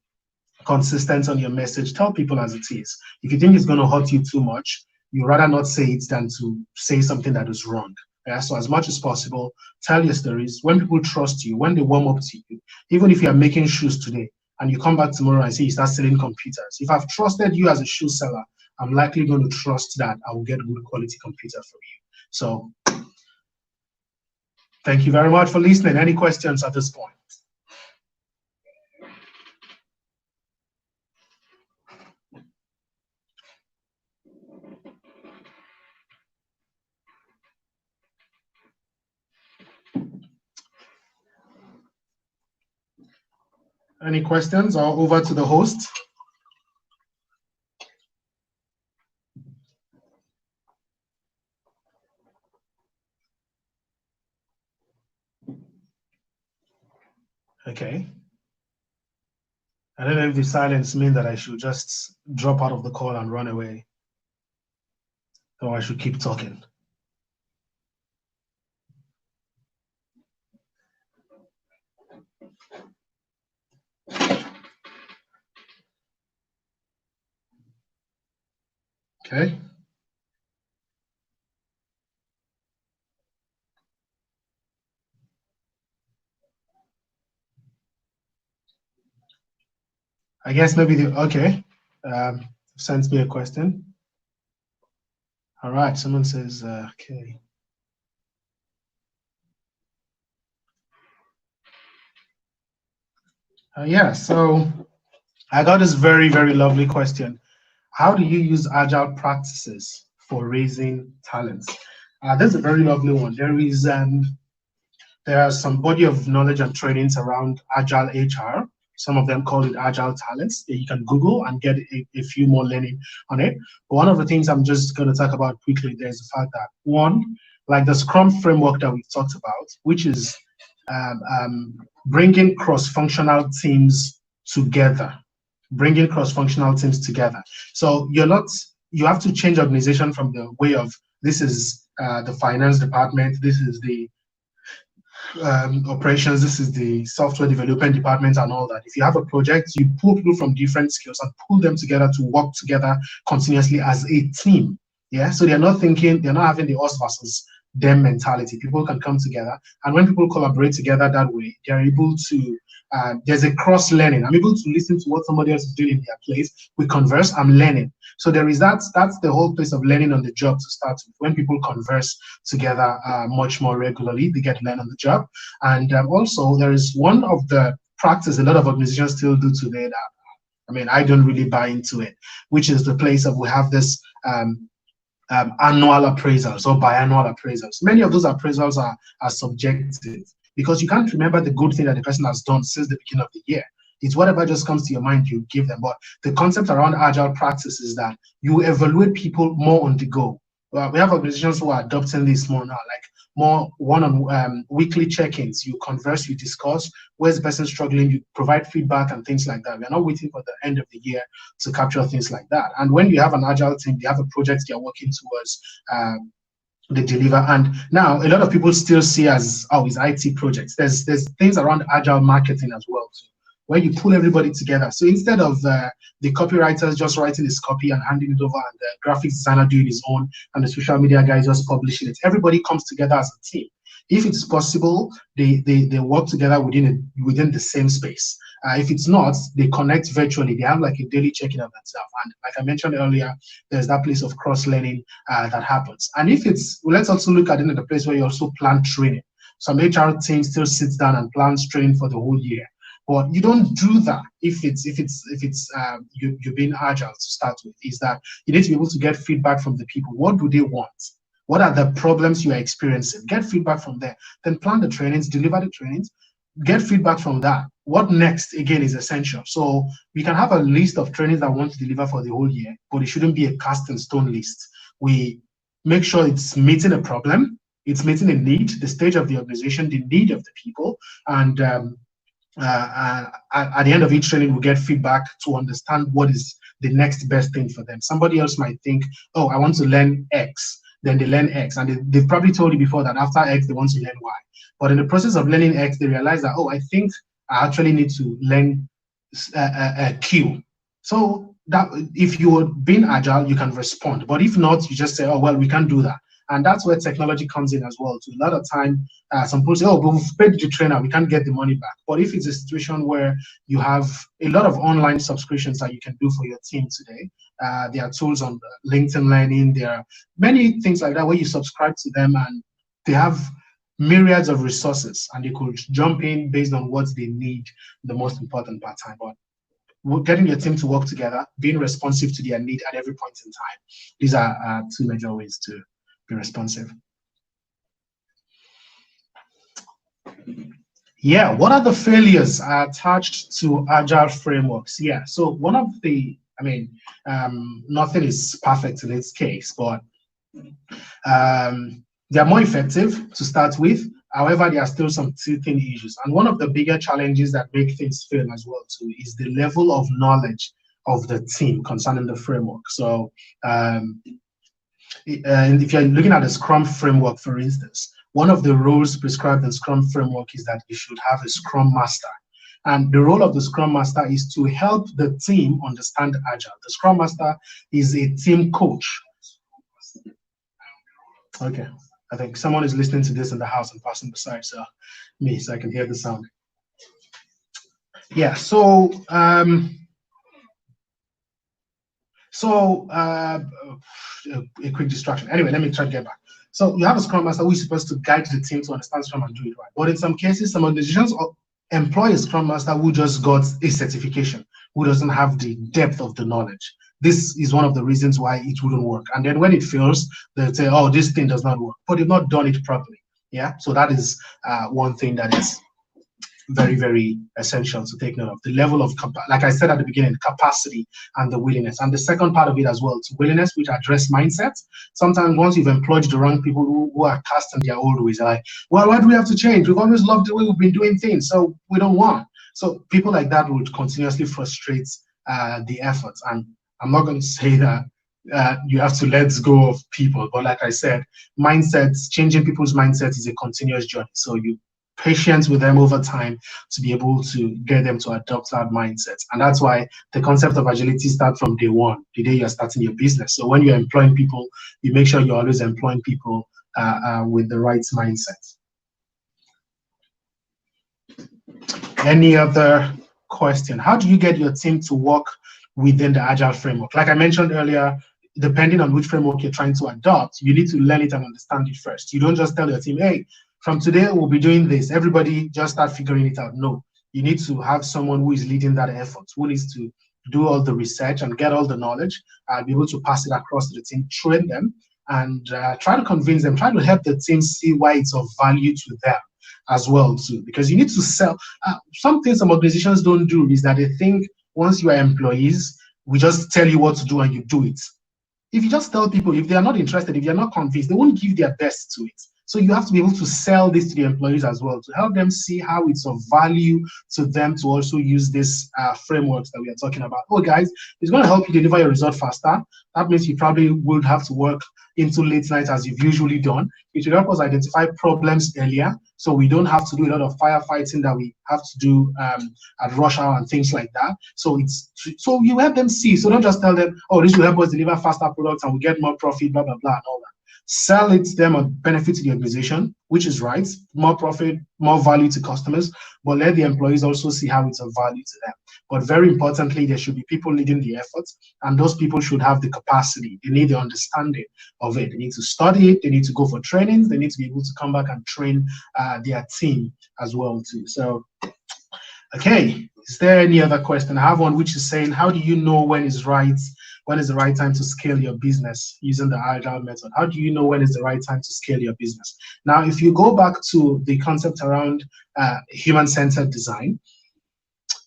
consistent on your message. Tell people as it is. If you think it's going to hurt you too much, you rather not say it than to say something that is wrong. Yeah, so as much as possible, tell your stories. When people trust you, when they warm up to you, even if you are making shoes today and you come back tomorrow and say you start selling computers, if I've trusted you as a shoe seller, I'm likely going to trust that I will get a good quality computer from you. So thank you very much for listening. Any questions at this point? Any questions, or over to the host? Okay. I don't know if the silence means that I should just drop out of the call and run away, or I should keep talking. Okay. I guess maybe okay. Sends me a question. All right, someone says, okay. Yeah, so I got this very, very lovely question. How do you use agile practices for raising talents? That's a very lovely one. There are some body of knowledge and trainings around agile HR. Some of them call it agile talents. You can Google and get a few more learning on it. But one of the things I'm just going to talk about quickly there is the fact that, one, like the Scrum framework that we talked about, which is bringing cross-functional teams together. bringing cross-functional teams together. So you have to change organization from the way of this is the finance department, this is the operations, this is the software development department and all that. If you have a project, you pull people from different skills and pull them together to work together continuously as a team. Yeah, so they're not having the us versus them mentality. People can come together, and when people collaborate together that way, they're able to there's a cross learning. I'm able to listen to what somebody else is doing in their place. We converse, I'm learning. So there is that's the whole place of learning on the job to start with. When people converse together much more regularly, they get to learn on the job. And also there is one of the practice a lot of organizations still do today that I don't really buy into it, which is the place of we have this annual appraisals or biannual appraisals. Many of those appraisals are subjective, because you can't remember the good thing that the person has done since the beginning of the year. It's whatever just comes to your mind, you give them. But the concept around agile practice is that you evaluate people more on the go. We have organizations who are adopting this more now, like more one-on weekly check-ins. You converse, you discuss where's the person struggling, you provide feedback and things like that. We're not waiting for the end of the year to capture things like that. And when you have an agile team, they have a project they're working towards, they deliver. And now a lot of people still see as, oh, it's IT projects. There's things around agile marketing as well too, where you pull everybody together. So instead of the copywriters just writing his copy and handing it over, and the graphics designer doing his own, and the social media guy just publishing it, everybody comes together as a team. If it's possible, they work together within the same space. If it's not, they connect virtually. They have like a daily check-in of themselves. And like I mentioned earlier, there's that place of cross-learning that happens. And if it's, let's also look at it in the place where you also plan training. Some HR team still sits down and plans training for the whole year. But you don't do that if you're being agile to start with. Is that you need to be able to get feedback from the people. What do they want? What are the problems you are experiencing? Get feedback from there. Then plan the trainings, deliver the trainings, get feedback from that. What next, again, is essential. So we can have a list of trainings that we want to deliver for the whole year, but it shouldn't be a cast in stone list. We make sure it's meeting a problem, it's meeting a need, the stage of the organization, the need of the people, and at the end of each training, we get feedback to understand what is the next best thing for them. Somebody else might think, oh, I want to learn X. Then they learn X. And they've probably told you before that after X, they want to learn Y. But in the process of learning X, they realize that, oh, I think I actually need to learn Q. So that if you're being agile, you can respond. But if not, you just say, oh, well, we can't do that. And that's where technology comes in as well. So a lot of time, some people say, oh, but we've paid the trainer, we can't get the money back. But if it's a situation where you have a lot of online subscriptions that you can do for your team today, there are tools on LinkedIn Learning, there are many things like that where you subscribe to them and they have myriads of resources and they could jump in based on what they need, the most important part-time. But getting your team to work together, being responsive to their need at every point in time. These are two major ways to be responsive. Yeah, what are the failures attached to agile frameworks? Yeah, so one of the, nothing is perfect in its case, but they are more effective to start with. However, there are still some teething issues. And one of the bigger challenges that make things fail as well too is the level of knowledge of the team concerning the framework. So and if you're looking at the Scrum framework, for instance, one of the rules prescribed in Scrum framework is that you should have a Scrum Master. And the role of the Scrum Master is to help the team understand Agile. The Scrum Master is a team coach. Okay, I think someone is listening to this in the house and passing beside me, so I can hear the sound. Yeah, so a quick distraction. Anyway, let me try to get back. So you have a Scrum Master who is supposed to guide the team to understand Scrum and do it right. But in some cases, some organizations employ a Scrum Master who just got a certification, who doesn't have the depth of the knowledge. This is one of the reasons why it wouldn't work. And then when it fails, they'll say, oh, this thing does not work, but they've not done it properly. Yeah, so that is one thing that is very, very essential to take note of. The level of, like I said at the beginning, capacity and the willingness. And the second part of it as well, to willingness, which address mindsets. Sometimes once you've employed the wrong people who are cast in their old ways, they're like, well, why do we have to change? We've always loved the way we've been doing things, so we don't want. So people like that would continuously frustrate the efforts. And I'm not going to say that you have to let go of people, but like I said, mindsets, changing people's mindsets is a continuous journey. So you patience with them over time to be able to get them to adopt that mindset. And that's why the concept of agility starts from day one, the day you're starting your business. So when you're employing people, you make sure you're always employing people with the right mindset. Any other question? How do you get your team to work within the Agile framework? Like I mentioned earlier, depending on which framework you're trying to adopt, you need to learn it and understand it first. You don't just tell your team, hey, from today, we'll be doing this. Everybody just start figuring it out. No, you need to have someone who is leading that effort, who needs to do all the research and get all the knowledge, be able to pass it across to the team, train them, and try to convince them, try to help the team see why it's of value to them as well too. Because you need to sell. Something some organizations don't do is that they think once you are employees, we just tell you what to do and you do it. If you just tell people, if they are not interested, if they are not convinced, they won't give their best to it. So you have to be able to sell this to the employees as well, to help them see how it's of value to them to also use this frameworks that we are talking about. Oh, guys, it's going to help you deliver your result faster. That means you probably would have to work into late nights as you've usually done. It will help us identify problems earlier, so we don't have to do a lot of firefighting that we have to do at rush hour and things like that. So you help them see. So don't just tell them, oh, this will help us deliver faster products and we get more profit, blah, blah, blah, and all that. Sell it to them on benefit to the organization, which is right, more profit, more value to customers, but let the employees also see how it's of value to them. But very importantly, there should be people leading the efforts, and those people should have the capacity. They need the understanding of it. They need to study it. They need to go for trainings. They need to be able to come back and train their team as well too. So, okay, is there any other question? I have one which is saying, how do you know when is the right time to scale your business using the Agile method? How do you know when is the right time to scale your business? Now, if you go back to the concept around human-centered design,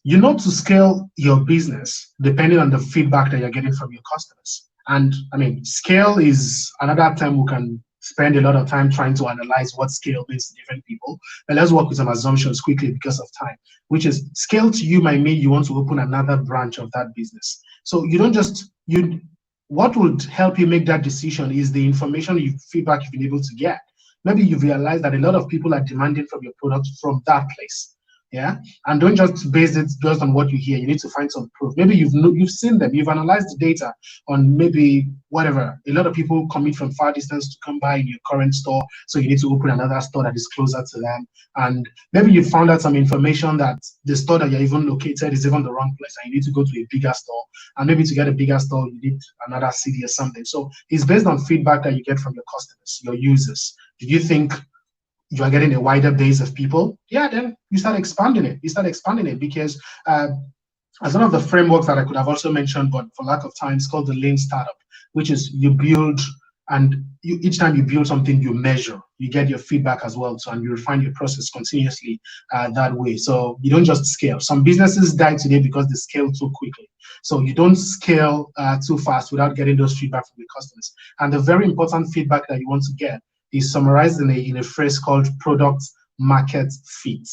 you know to scale your business depending on the feedback that you're getting from your customers. And I mean, scale is another term we can spend a lot of time trying to analyze what scale means to different people. But let's work with some assumptions quickly because of time, which is scale to you might mean you want to open another branch of that business. So you don't just, what would help you make that decision is the information, feedback you've been able to get. Maybe you've realized that a lot of people are demanding from your product from that place. Yeah, and don't just base it just on what you hear. You need to find some proof. Maybe you've seen them, you've analyzed the data on maybe whatever. A lot of people commute from far distance to come by in your current store, so you need to open another store that is closer to them. And maybe you found out some information that the store that you're even located is even the wrong place, and you need to go to a bigger store. And maybe to get a bigger store, you need another city or something. So it's based on feedback that you get from your customers, your users. Do you think you are getting a wider base of people? Yeah, then you start expanding it. Because as one of the frameworks that I could have also mentioned, but for lack of time, it's called the Lean Startup, which is you build, and each time you build something, you measure, you get your feedback as well. So, and you refine your process continuously that way. So you don't just scale. Some businesses die today because they scale too quickly. So you don't scale too fast without getting those feedback from the customers. And the very important feedback that you want to get is summarized in a phrase called product market fit.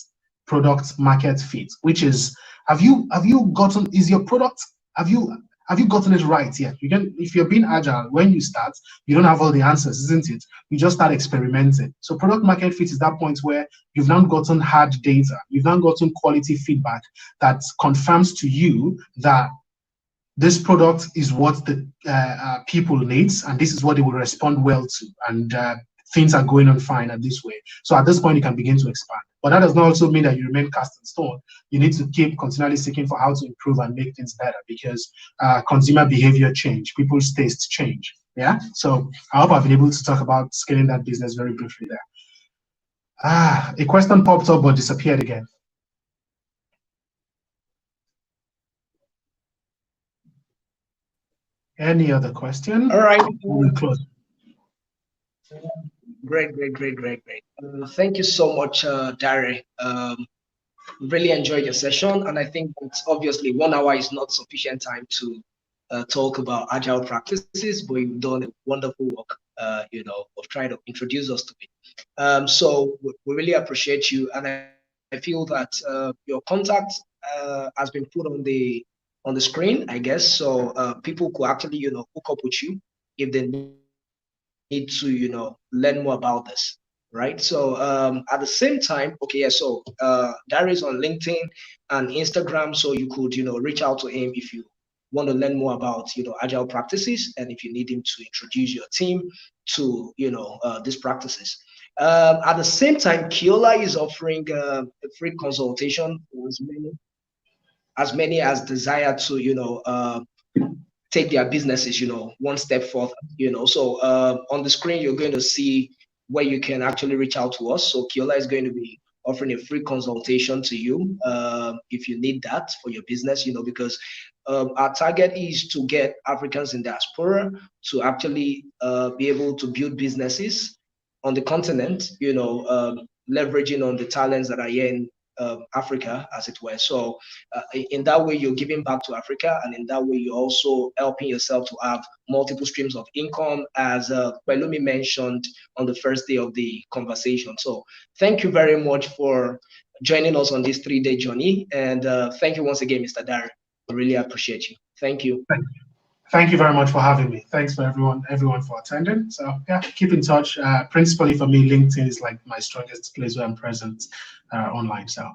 Product market fit, which is, have you gotten it right yet? If you're being agile, when you start, you don't have all the answers, isn't it? You just start experimenting. So product market fit is that point where you've now gotten hard data, you've now gotten quality feedback that confirms to you that this product is what the people needs, and this is what they will respond well to, and things are going on fine at this way. So at this point, you can begin to expand. But that does not also mean that you remain cast in stone. You need to keep continually seeking for how to improve and make things better, because consumer behavior change, people's tastes change. Yeah. So I hope I've been able to talk about scaling that business very briefly there. A question popped up but disappeared again. Any other question? All right. We'll close. Great. Thank you so much, Dare. Really enjoyed your session, and I think it's obviously 1 hour is not sufficient time to talk about agile practices, but you've done a wonderful work, of trying to introduce us to it. So we really appreciate you, and I feel that your contact has been put on the on the screen, I guess. So people could actually, hook up with you if they need to, learn more about this, right? So at the same time, okay, yeah, so Darius on LinkedIn and Instagram, so you could, reach out to him if you want to learn more about, agile practices, and if you need him to introduce your team to, these practices. At the same time, Kiola is offering a free consultation for as many as desire to, take their businesses, one step further, So on the screen, you're going to see where you can actually reach out to us. So Kiola is going to be offering a free consultation to you if you need that for your business, because our target is to get Africans in diaspora to actually be able to build businesses on the continent, leveraging on the talents that are here in Africa, as it were. So in that way, you're giving back to Africa, and in that way, you're also helping yourself to have multiple streams of income, as Pelumi mentioned on the first day of the conversation. So thank you very much for joining us on this 3-day journey, and thank you once again, Mr. Darren. I really appreciate you. Thank you. Thank you very much for having me. Thanks for everyone for attending. So yeah, keep in touch. Principally for me, LinkedIn is like my strongest place where I'm present online. So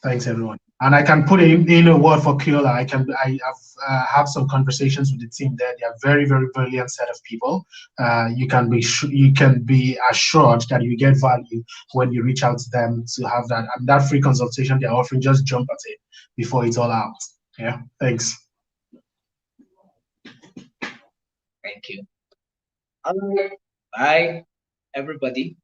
thanks everyone. And I can put in a word for Kiola. I have some conversations with the team there. They are very, very brilliant set of people. You can be assured that you get value when you reach out to them to have that. And that free consultation they're offering, just jump at it before it's all out. Yeah, thanks. Thank you. All right. Bye, everybody.